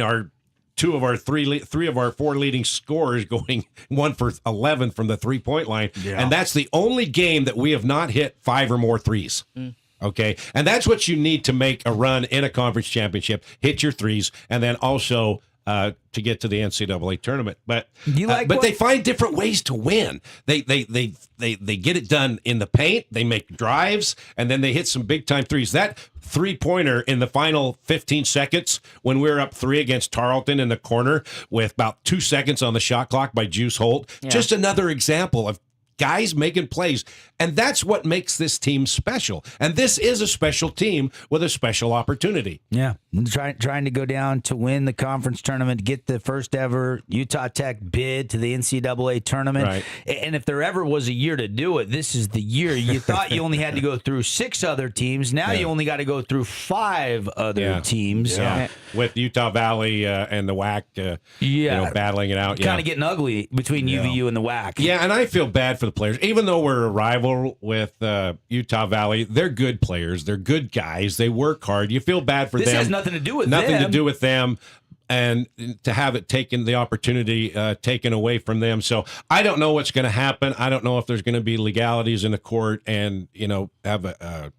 three of our 4 leading scorers going 1 for 11 from the 3-point line, and that's the only game that we have not hit 5 or more threes. Okay, and that's what you need to make a run in a conference championship. Hit your threes, and then also to get to the NCAA tournament. But they find different ways to win. They get it done in the paint. They make drives, and then they hit some big time threes. That 3-pointer in the final 15 seconds when we were up 3 against Tarleton in the corner with about 2 seconds on the shot clock by Juice Holt. Just another example of guys making plays, and that's what makes this team special. And this is a special team with a special opportunity. Yeah, trying to go down to win the conference tournament, get the first ever Utah Tech bid to the NCAA tournament. Right. And if there ever was a year to do it, this is the year. You thought you only had to go through 6 other teams. Now you only got to go through 5 other teams. Yeah. With Utah Valley and the WAC battling it out. Kind of getting ugly between UVU and the WAC. Yeah, and I feel bad for the players. Even though we're a rival with Utah Valley, they're good players. They're good guys. They work hard. You feel bad for them. This has nothing to do with nothing them. to do with them. And to have it taken, the opportunity taken away from them. So I don't know what's going to happen. I don't know if there's going to be legalities in the court and, have a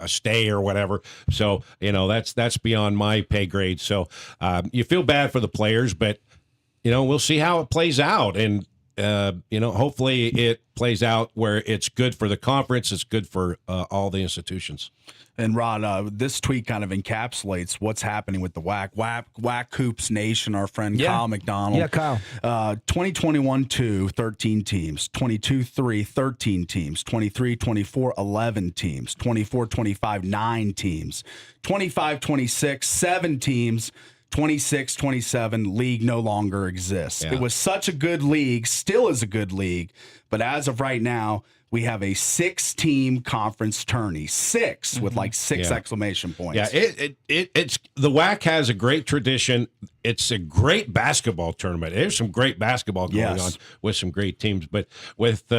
stay or whatever. So, that's beyond my pay grade. So you feel bad for the players, but, we'll see how it plays out. And, hopefully it plays out where it's good for the conference. It's good for all the institutions. And Rod, this tweet kind of encapsulates what's happening with the WAC. WAC Hoops Nation, our friend Kyle McDonald. Yeah, Kyle. 2021-2, 13 teams. 22-3, 13 teams. 23-24, 11 teams. 24-25, 9 teams. 25-26, 7 teams. 26-27, league no longer exists. It was such a good league, still is a good league, but as of right now, we have a 6-team conference tourney. 6 with like 6 exclamation points. Yeah, it's the WAC has a great tradition. It's a great basketball tournament. There's some great basketball going on with some great teams, but with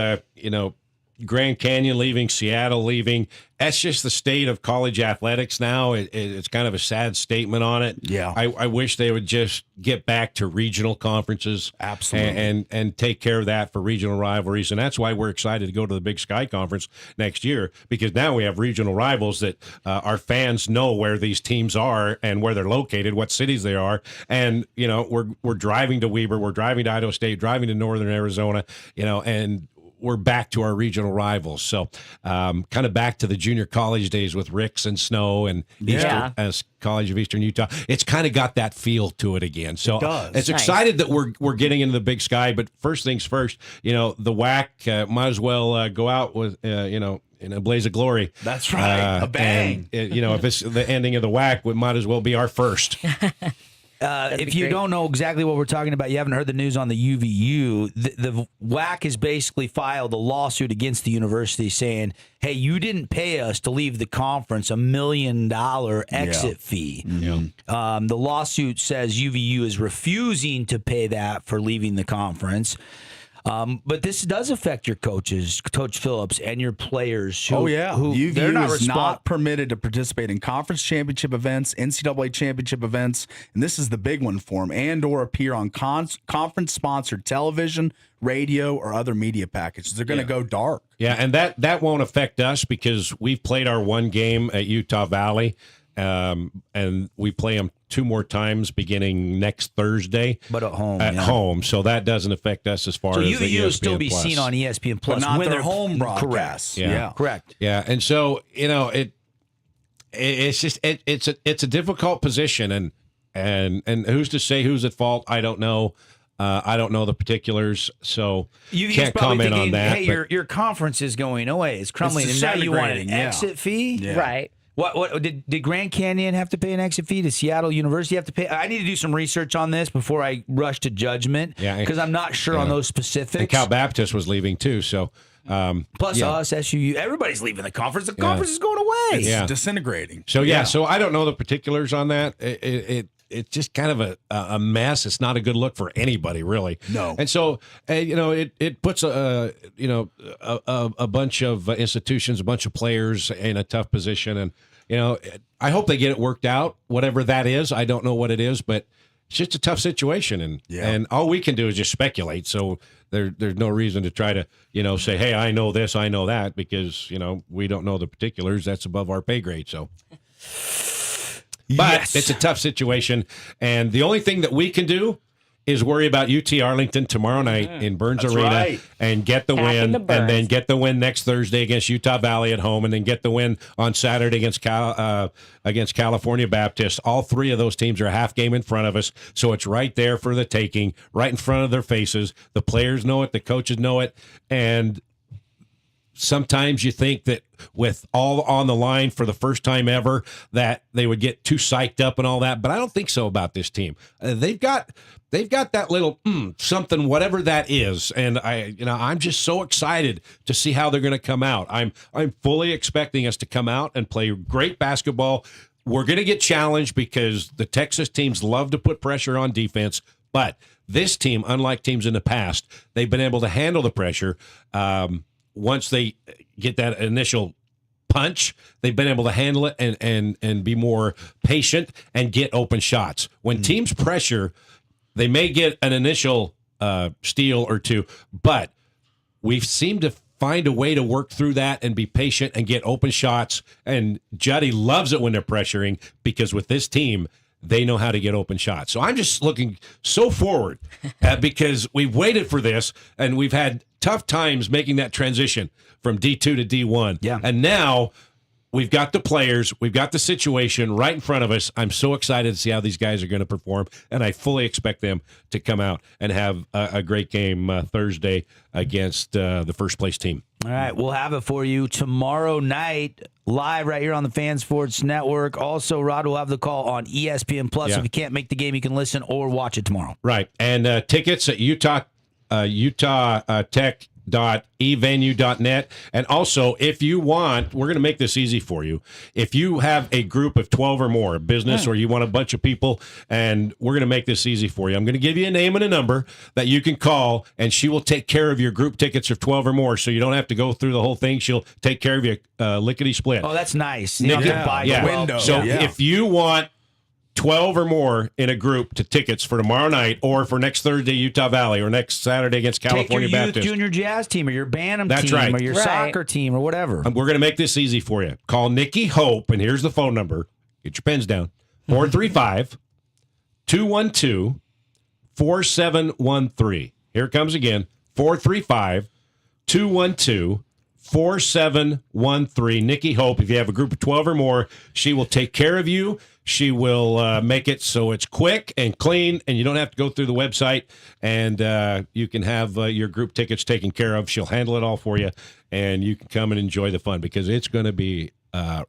Grand Canyon leaving, Seattle leaving. That's just the state of college athletics now. It's kind of a sad statement on it. Yeah. I wish they would just get back to regional conferences. Absolutely. And take care of that for regional rivalries. And that's why we're excited to go to the Big Sky Conference next year, because now we have regional rivals that our fans know where these teams are and where they're located, what cities they are. And, we're driving to Weber, we're driving to Idaho State, driving to Northern Arizona, and we're back to our regional rivals. So kind of back to the junior college days with Ricks and Snow and College of Eastern Utah. It's kind of got that feel to it again. So it's excited that we're getting into the Big Sky. But first things first, the WAC might as well go out with, in a blaze of glory. That's right. A bang. And, if it's the ending of the WAC, it might as well be our first. if you don't know exactly what we're talking about, you haven't heard the news on the UVU, the WAC has basically filed a lawsuit against the university saying, hey, you didn't pay us to leave the conference $1 million exit fee. The lawsuit says UVU is refusing to pay that for leaving the conference. But this does affect your coaches, Coach Phillips, and your players. Who UVU they're not is not permitted to participate in conference championship events, NCAA championship events, and this is the big one for them, and or appear on conference-sponsored television, radio, or other media packages. They're going to go dark. Yeah, and that won't affect us because we've played our one game at Utah Valley, and we play them 2 more times beginning next Thursday. But at home. Home, so that doesn't affect us as far as the ESPN will still be seen on ESPN Plus, but not when their they're home broadcasts. Correct. Correct. Yeah, and so it's just it's a difficult position, and who's to say who's at fault? I don't know. I don't know the particulars, so can't comment on that. Hey, your conference is going away. It's crumbling, and now you want an exit fee? Yeah. Right. What did Grand Canyon have to pay an exit fee? Did Seattle University have to pay? I need to do some research on this before I rush to judgment. because I'm not sure on those specifics. And Cal Baptist was leaving too, so plus us, SUU, everybody's leaving the conference. The conference is going away. It's disintegrating. So so I don't know the particulars on that. It's just kind of a mess. It's not a good look for anybody, really. No. And so, it puts a bunch of institutions, a bunch of players in a tough position. And, I hope they get it worked out, whatever that is. I don't know what it is, but it's just a tough situation. And all we can do is just speculate. So there's no reason to try to, say, hey, I know this, I know that, because, we don't know the particulars. That's above our pay grade. So. But it's a tough situation, and the only thing that we can do is worry about UT Arlington tomorrow night in Burns Arena and get the win, and then get the win next Thursday against Utah Valley at home, and then get the win on Saturday against California Baptist. All 3 of those teams are a half game in front of us, so it's right there for the taking, right in front of their faces. The players know it, the coaches know it, and sometimes you think that with all on the line for the first time ever that they would get too psyched up and all that, but I don't think so about this team. They've got that little something, whatever that is, and I'm just so excited to see how they're going to come out. I'm fully expecting us to come out and play great basketball. We're going to get challenged because the Texas teams love to put pressure on defense, but this team, unlike teams in the past, they've been able to handle the pressure. Once they get that initial punch, they've been able to handle it and be more patient and get open shots. When teams pressure, they may get an initial steal or 2, but we've seemed to find a way to work through that and be patient and get open shots. And Juddy loves it when they're pressuring because with this team, they know how to get open shots. So I'm just looking so forward because we've waited for this and we've had tough times making that transition from D2 to D1. Yeah. And now we've got the players, we've got the situation right in front of us. I'm so excited to see how these guys are going to perform, and I fully expect them to come out and have a great game Thursday against the first place team. All right, we'll have it for you tomorrow night, live right here on the Fan Sports Network. Also, Rod will have the call on ESPN Plus. If you can't make the game, you can listen or watch it tomorrow. Right, and tickets at Utah Tech.evenue.net. And also, if you want, we're going to make this easy for you. If you have a group of 12 or more, a business, or you want a bunch of people, and we're going to make this easy for you. I'm going to give you a name and a number that you can call, and she will take care of your group tickets of 12 or more, so you don't have to go through the whole thing. She'll take care of you lickety-split. Oh, that's nice. Window. So if you want 12 or more in a group to tickets for tomorrow night or for next Thursday, Utah Valley, or next Saturday against California Take your Baptist. youth junior jazz team or your Bantam That's team right. or your soccer team or whatever. We're going to make this easy for you. Call Nikki Hope, and here's the phone number. Get your pens down. 435-212-4713. Here it comes again. 435-212-4713. Nikki Hope, if you have a group of 12 or more, she will take care of you. She will make it so it's quick and clean, and you don't have to go through the website, and you can have your group tickets taken care of. She'll handle it all for you, and you can come and enjoy the fun because it's going to be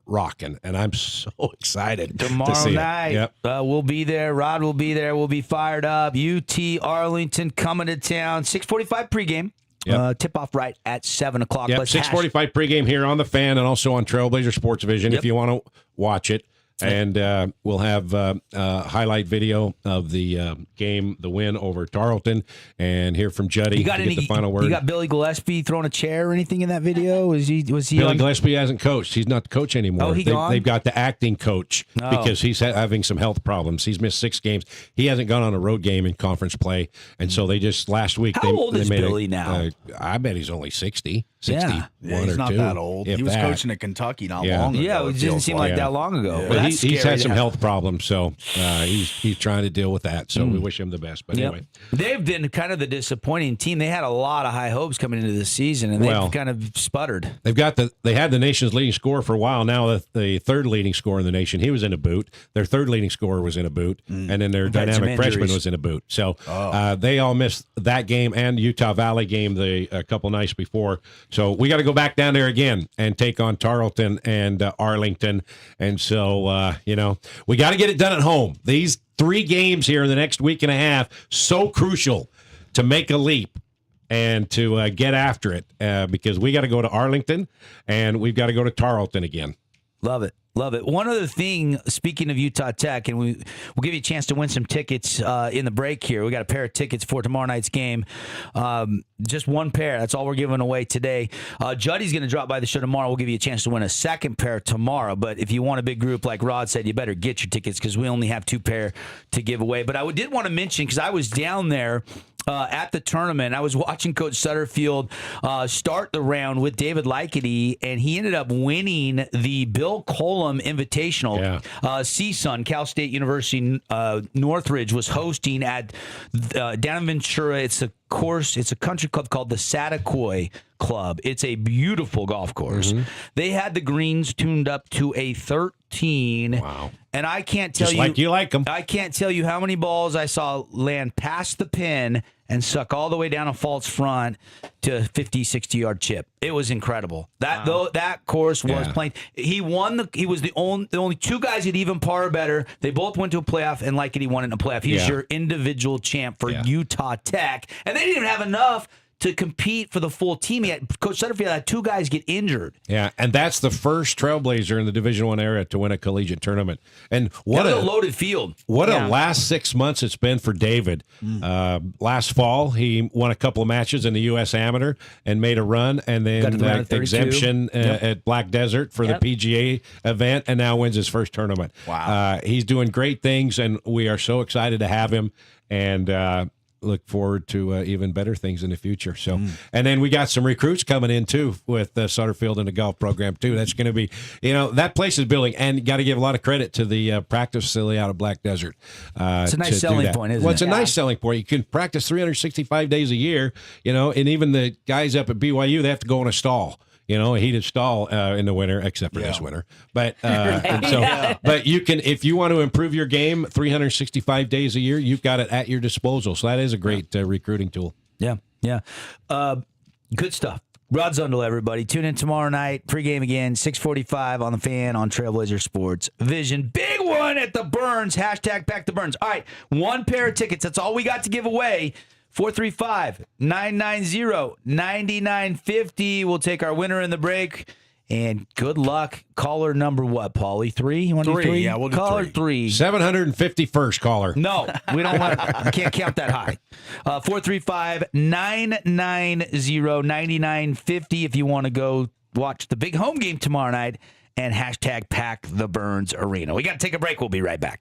rocking, and I'm so excited to Tomorrow see night, it. Yep. we'll be there. Rod will be there. We'll be fired up. UT Arlington coming to town. 6:45 pregame. Yep. Tip off right at 7 o'clock. Yep. Let's 6:45 pregame here on the Fan, and also on Trailblazer Sports Vision if you want to watch it. And we'll have highlight video of the game, the win over Tarleton, and hear from Juddy You got to any? get the final word. You got Billy Gillespie throwing a chair or anything in that video? Was he? Billy on? Gillespie hasn't coached. He's not the coach anymore. Oh, he gone? They've got the acting coach because he's having some health problems. He's missed 6 games. He hasn't gone on a road game in conference play, and so they just last week. How old they is made Billy now? I bet he's only 60. Yeah. 61 he's or not 2, that old. if He was that. coaching at Kentucky not Yeah. long ago. Yeah, it didn't feels seem like Yeah. that long ago. But Well, he's that's had scary some to health problems, so he's trying to deal with that. So we wish him the best. But Yep. anyway, They've been kind of the disappointing team. They had a lot of high hopes coming into this season, and they've Well, kind of sputtered. they had the nation's leading scorer for a while. Now the third leading scorer in the nation, he was in a boot. Their third leading scorer was in a boot, and then their Had some dynamic freshman injuries. was in a boot. So they all missed that game and Utah Valley game a couple nights before. So we got to go back down there again and take on Tarleton and Arlington. And so we got to get it done at home. These 3 games here in the next week and a half, so crucial to make a leap and to get after it because we got to go to Arlington and we've got to go to Tarleton again. Love it. Love it. One other thing, speaking of Utah Tech, and we'll give you a chance to win some tickets in the break here. We got a pair of tickets for tomorrow night's game. Just one pair. That's all we're giving away today. Juddy's going to drop by the show tomorrow. We'll give you a chance to win a second pair tomorrow. But if you want a big group, like Rod said, you better get your tickets because we only have 2 pair to give away. But I did want to mention, because I was down there at the tournament. I was watching Coach Sutterfield start the round with David Likety, and he ended up winning the Bill Colum Invitational. Yeah. CSUN, Cal State University Northridge, was hosting at down in Ventura. It's a country club called the Satakoy Club. It's a beautiful golf course. They had the greens tuned up to a 13. Wow. And I can't tell Just like you like them. I can't tell you how many balls I saw land past the pin and suck all the way down a false front to a 50, 60-yard chip. It was incredible. That course was playing. He won. He was the only 2 guys at even par or better. They both went to a playoff, and Likety won in a playoff. He's your individual champ for Utah Tech. And they didn't even have enough to compete for the full team. Coach Sutterfield had 2 guys get injured. Yeah, and that's the first Trailblazer in the Division I area to win a collegiate tournament. And what That was a loaded field. What a last 6 months it's been for David. Last fall, he won a couple of matches in the U.S. Amateur and made a run, and Got to then the round of 32. exemption at Black Desert for the PGA event, and now wins his first tournament. Wow. He's doing great things, and we are so excited to have him, and look forward to even better things in the future. So, and then we got some recruits coming in too with Sutterfield and the golf program too. That's going to be, that place is building, and got to give a lot of credit to the practice facility out of Black Desert. It's a nice selling point, isn't Well, it? it's a nice selling point. You can practice 365 days a year, and even the guys up at BYU, they have to go in a stall. A heated stall in the winter, except for this winter. But but you can, if you want to improve your game 365 days a year, you've got it at your disposal. So that is a great recruiting tool. Yeah. Good stuff. Rod Zundel, everybody. Tune in tomorrow night. Pregame again, 6:45 on the Fan on Trailblazer Sports Vision. Big one at the Burns. Hashtag Pack the Burns. All right, 1 pair of tickets. That's all we got to give away. 435-990-9950. We'll take our winner in the break. And good luck. Caller number what, Paulie? 3? You want to do 3? Yeah, we'll do Caller 3. 751st caller. No, we don't want. We can't count that high. 435-990-9950 if you want to go watch the big home game tomorrow night, and hashtag Pack the Burns Arena. We got to take a break. We'll be right back.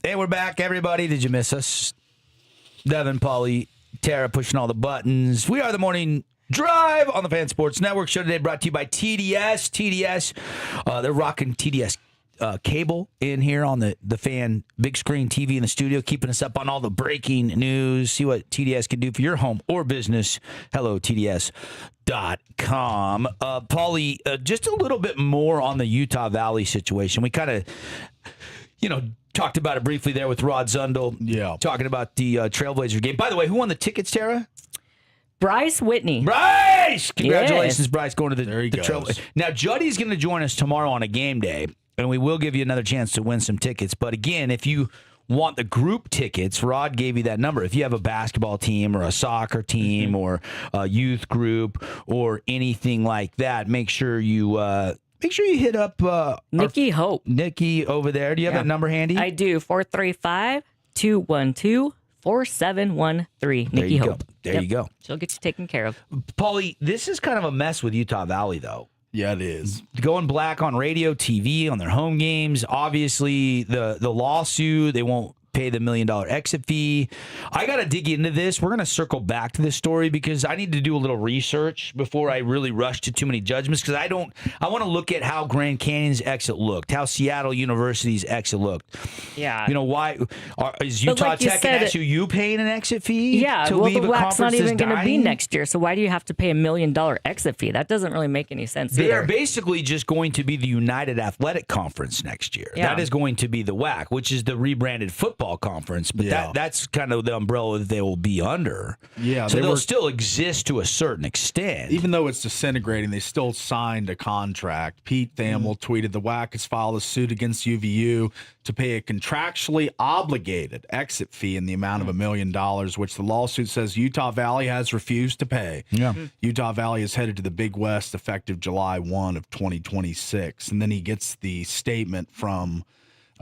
Hey, we're back, everybody. Did you miss us? Devin, Paulie, Tara pushing all the buttons. We are the Morning Drive on the Fan Sports Network. Show today brought to you by TDS. TDS, they're rocking TDS cable in here on the Fan big screen TV in the studio, keeping us up on all the breaking news. See what TDS can do for your home or business. Hello, TDS.com. Paulie, just a little bit more on the Utah Valley situation. We kind of, talked about it briefly there with Rod Zundel. Yeah. Talking about the Trailblazer game. By the way, who won the tickets, Tara? Bryce Whitney. Bryce! Congratulations, Yes. Bryce, going to the Trailblazer. Now, Juddy's going to join us tomorrow on a game day, and we will give you another chance to win some tickets. But again, if you want the group tickets, Rod gave you that number. If you have a basketball team or a soccer team or a youth group or anything like that, make sure you hit up Nikki Hope. Nikki over there. Do you have that number handy? I do. 435-212-4713. Nikki Hope. There you go. She'll get you taken care of. Paulie, this is kind of a mess with Utah Valley, though. Yeah, it is. Going black on radio, TV, on their home games. Obviously, the lawsuit, they won't pay the $1 million exit fee. I got to dig into this. We're going to circle back to this story because I need to do a little research before I really rush to too many judgments because I want to look at how Grand Canyon's exit looked, how Seattle University's exit looked. Yeah. Why is Utah like you Tech said, and SUU paying an exit fee? Yeah, to well, leave the a WAC's conference not even that's going to be dying? next year, so why do you have to pay $1 million exit fee? That doesn't really make any sense They either. are basically just going to be the United Athletic Conference next year. Yeah. That is going to be the WAC, which is the rebranded football conference. But that's kind of the umbrella that they will be under. Yeah, so they'll still exist to a certain extent. Even though it's disintegrating, they still signed a contract. Pete Thamel tweeted, the WAC has filed a suit against UVU to pay a contractually obligated exit fee in the amount of $1 million, which the lawsuit says Utah Valley has refused to pay. Yeah. Utah Valley is headed to the Big West effective July 1 of 2026. And then he gets the statement from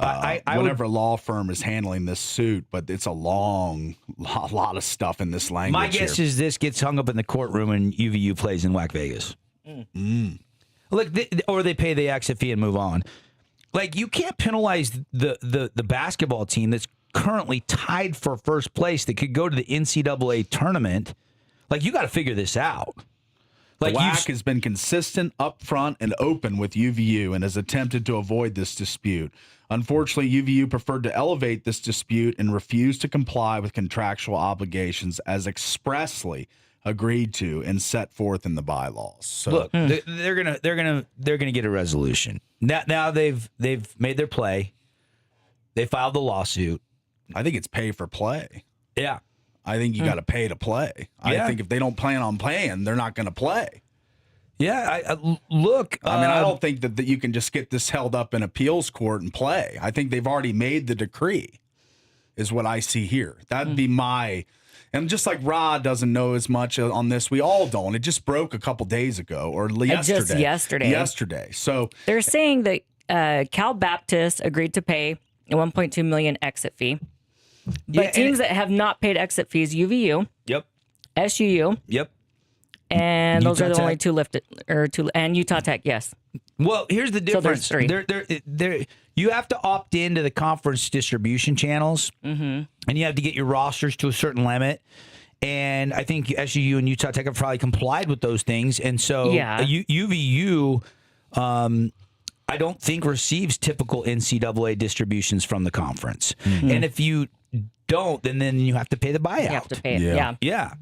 whatever law firm is handling this suit, but it's a lot of stuff in this language. My guess is this gets hung up in the courtroom and UVU plays in WAC Vegas. Look, or they pay the exit fee and move on. Like, you can't penalize the basketball team that's currently tied for first place that could go to the NCAA tournament. Like, you got to figure this out. Like, the WAC has been consistent, upfront, and open with UVU and has attempted to avoid this dispute. Unfortunately, UVU preferred to elevate this dispute and refused to comply with contractual obligations as expressly agreed to and set forth in the bylaws. So look, they're gonna get a resolution. Now they've made their play. They filed the lawsuit. I think it's pay for play. Yeah. I think you got to pay to play. Yeah. I think if they don't plan on playing, they're not going to play. Yeah, look. I mean, I don't think that you can just get this held up in appeals court and play. I think they've already made the decree, is what I see here. That'd be my. And just like Rod doesn't know as much on this, we all don't. It just broke a couple days ago or yesterday. Just yesterday. Yesterday. So They're saying that Cal Baptist agreed to pay a $1.2 million exit fee. But teams that have not paid exit fees, UVU, Yep. SUU, Yep. and those Utah are the only Tech. two lifted, and Utah Tech, yes. Well, here's the So there's difference. three. You have to opt into the conference distribution channels, and you have to get your rosters to a certain limit. And I think SUU and Utah Tech have probably complied with those things. And so Yeah. UVU, I don't think receives typical NCAA distributions from the conference. And if you don't, then you have to pay the buyout. You have to pay it, yeah. Yeah.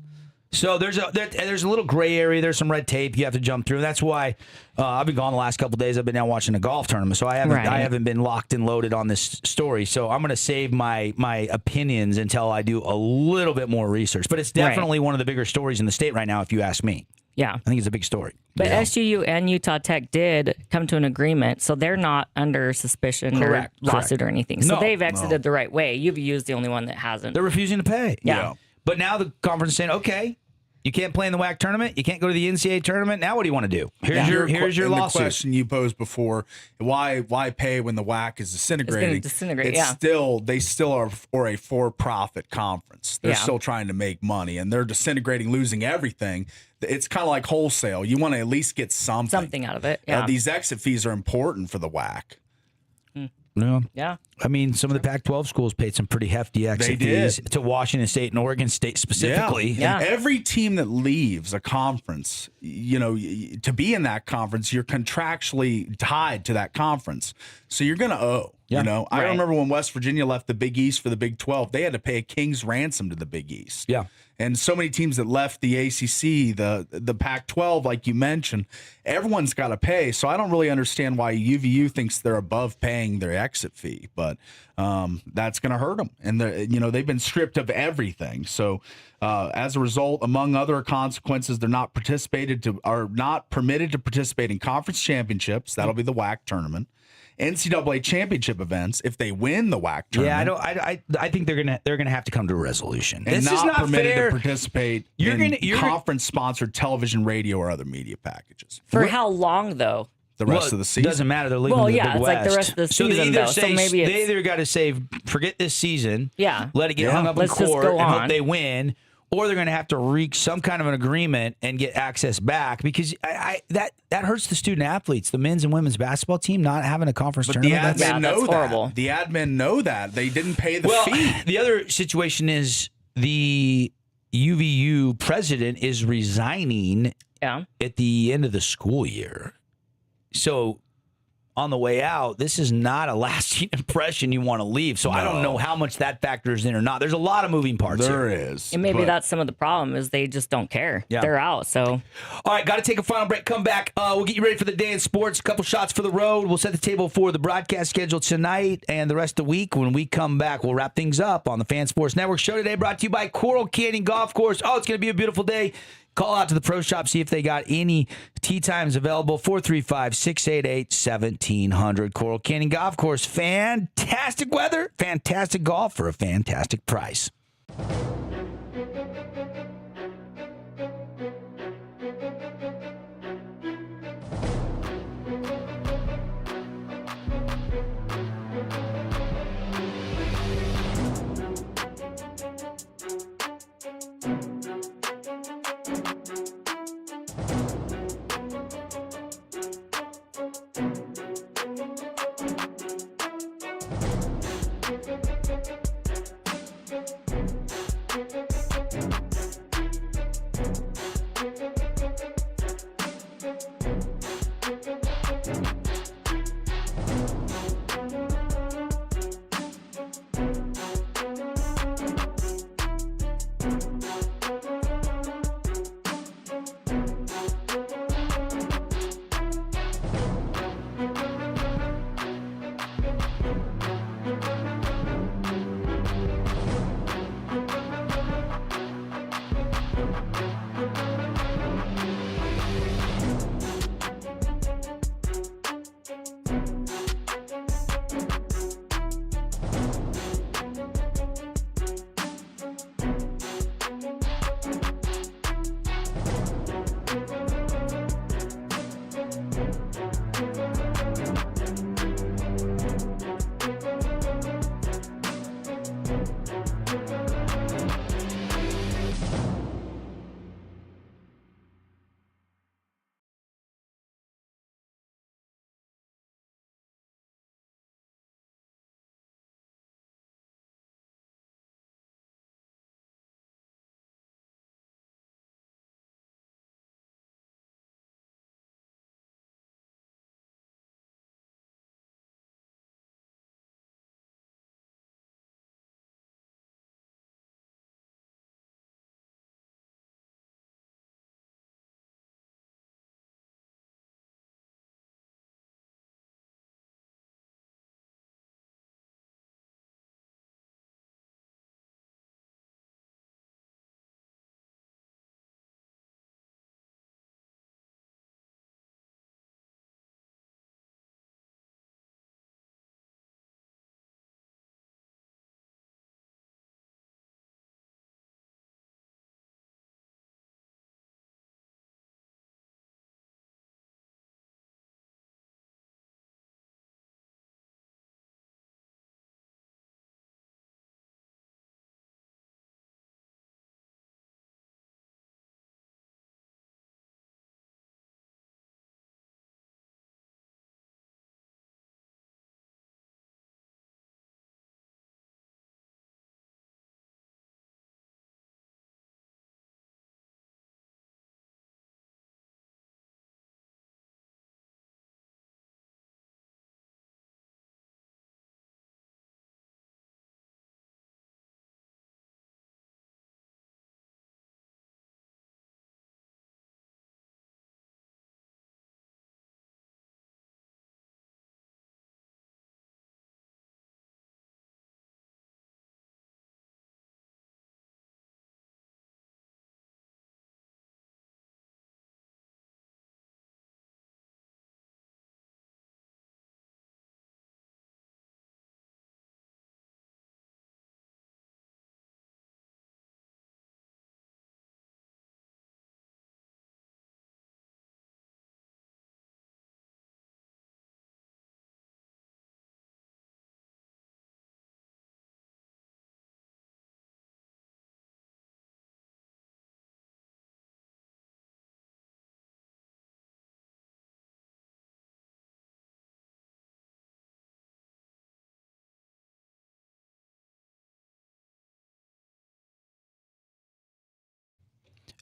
So there's a little gray area. There's some red tape you have to jump through. That's why I've been gone the last couple of days. I've been down watching a golf tournament, so I haven't been locked and loaded on this story. So I'm going to save my opinions until I do a little bit more research. But it's definitely one of the bigger stories in the state right now, if you ask me. Yeah. I think it's a big story. But SUU and Utah Tech did come to an agreement, so they're not under suspicion or lawsuit or anything. So they've exited the right way. UVU is the only one that hasn't. They're refusing to pay. Yeah. But now the conference is saying, okay, you can't play in the WAC tournament. You can't go to the NCAA tournament. Now what do you want to do? Here's your and lawsuit. The question you posed before: why pay when the WAC is disintegrating? It's gonna disintegrate. They still are a for-profit conference. They're still trying to make money, and they're disintegrating, losing everything. It's kind of like wholesale. You want to at least get something out of it. Yeah. These exit fees are important for the WAC. No. Yeah. I mean, some of the Pac-12 schools paid some pretty hefty exit fees to Washington State and Oregon State specifically. Yeah. And every team that leaves a conference, to be in that conference, you're contractually tied to that conference. So you're going to owe. Yeah. I remember when West Virginia left the Big East for the Big 12, they had to pay a king's ransom to the Big East. Yeah. And so many teams that left the ACC, the Pac-12, like you mentioned, everyone's got to pay. So I don't really understand why UVU thinks they're above paying their exit fee, but that's going to hurt them. And they've been stripped of everything. So as a result, among other consequences, they're not permitted to participate in conference championships. That'll be the WAC tournament. NCAA championship events if they win the WAC tournament. Yeah, I think they're gonna have to come to a resolution. And this not is not permitted fair. to participate in conference-sponsored television, radio, or other media packages. For how long though? The rest of the season Doesn't matter. They're leaving Well, the yeah, Big it's West. like the rest of the So season, they either though. So say maybe they it's- either got to say forget this season. Yeah. Let it get hung up Let's in just court go and hope on. they win, or they're going to have to reach some kind of an agreement and get access back because that hurts the student athletes, the men's and women's basketball team not having a conference But the tournament. admin know that's horrible. that. The admin know that. They didn't pay the fee. The other situation is the UVU president is resigning at the end of the school year. So on the way out, this is not a lasting impression you want to leave. So I don't know how much that factors in or not. There's a lot of moving parts There here. is. And maybe that's some of the problem is they just don't care. Yeah. They're out. So All right, got to take a final break. Come back. We'll get you ready for the day in sports. A couple shots for the road. We'll set the table for the broadcast schedule tonight and the rest of the week. When we come back, we'll wrap things up on the Fan Sports Network show today, brought to you by Coral Canyon Golf Course. Oh, it's going to be a beautiful day. Call out to the pro shop, see if they got any tee times available. 435-688-1700. Coral Canyon Golf Course. Fantastic weather, fantastic golf for a fantastic price.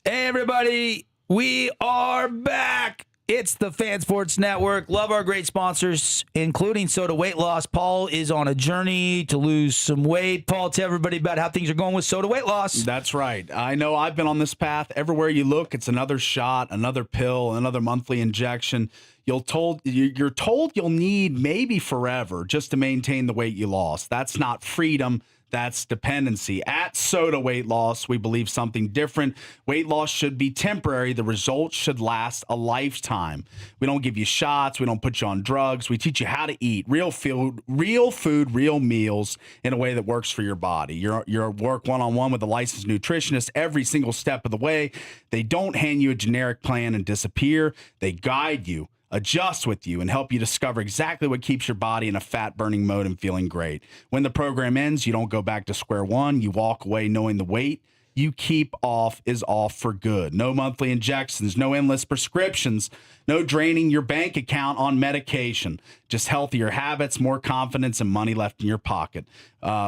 Hey, everybody. We are back. It's the Fan Sports Network. Love our great sponsors, including Soda Weight Loss. Paul is on a journey to lose some weight. Paul, tell everybody about how things are going with Soda Weight Loss. That's right. I know I've been on this path. Everywhere you look, it's another shot, another pill, another monthly injection. You're told you'll need maybe forever just to maintain the weight you lost. That's not freedom. That's dependency. At Soda Weight Loss, we believe something different. Weight loss should be temporary. The results should last a lifetime. We don't give you shots. We don't put you on drugs. We teach you how to eat real food, real meals in a way that works for your body. You're work one-on-one with a licensed nutritionist every single step of the way. They don't hand you a generic plan and disappear. They guide you, adjust with you, and help you discover exactly what keeps your body in a fat-burning mode and feeling great. When the program ends, you don't go back to square one. You walk away knowing the weight you keep off is off for good. No monthly injections, no endless prescriptions, no draining your bank account on medication. Just healthier habits, more confidence, and money left in your pocket.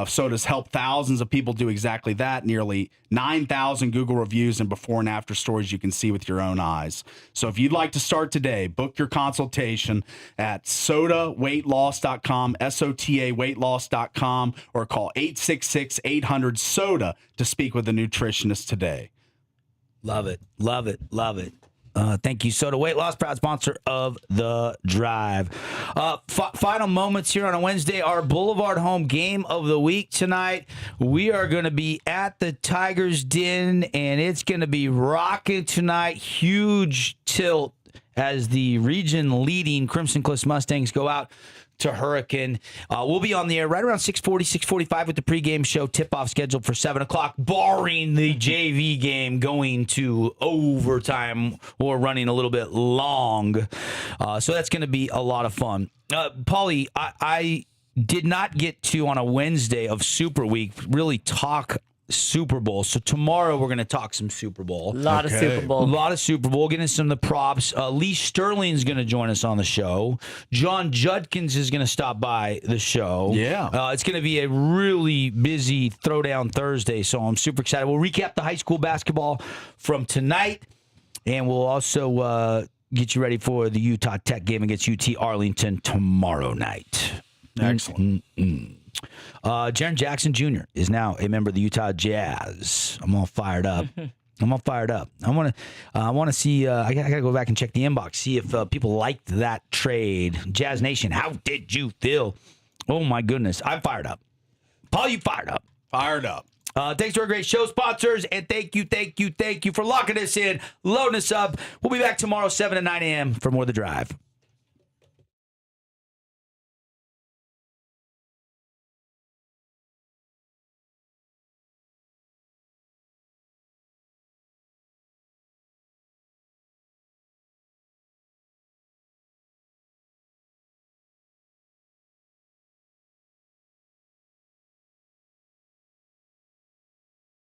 Soda's helped thousands of people do exactly that. Nearly 9,000 Google reviews and before and after stories you can see with your own eyes. So if you'd like to start today, book your consultation at sodaweightloss.com, SOTA weightloss.com, or call 866-800-SODA to speak with a nutritionist today. Love it. Love it. Love it. Thank you, Soda Weight Loss, proud sponsor of The Drive. Final moments here on a Wednesday, our Boulevard home game of the week tonight. We are going to be at the Tigers Den, and it's going to be rocking tonight. Huge tilt as the region-leading Crimson Cliffs Mustangs go out to Hurricane. We'll be on the air right around 6:40, 6:45 with the pregame show. Tip-off scheduled for 7 o'clock, barring the JV game going to overtime or running a little bit long. So that's going to be a lot of fun. Paulie, I did not get to, on a Wednesday of Super Week, really talk Super Bowl. So tomorrow we're going to talk some Super Bowl. A lot of Super Bowl. A lot of Super Bowl. Getting some of the props. Lee Sterling's going to join us on the show. John Judkins is going to stop by the show. Yeah. It's going to be a really busy Throwdown Thursday, so I'm super excited. We'll recap the high school basketball from tonight, and we'll also get you ready for the Utah Tech game against UT Arlington tomorrow night. Excellent. Jaren Jackson Jr. is now a member of the Utah Jazz. I'm all fired up. I want to see. I gotta go back and check the inbox, see if people liked that trade. Jazz Nation, how did you feel? Oh my goodness, I'm fired up. Paul, you fired up? Fired up. Thanks to our great show sponsors, and thank you for locking us in, loading us up. We'll be back tomorrow, 7 to 9 a.m. for more of The Drive.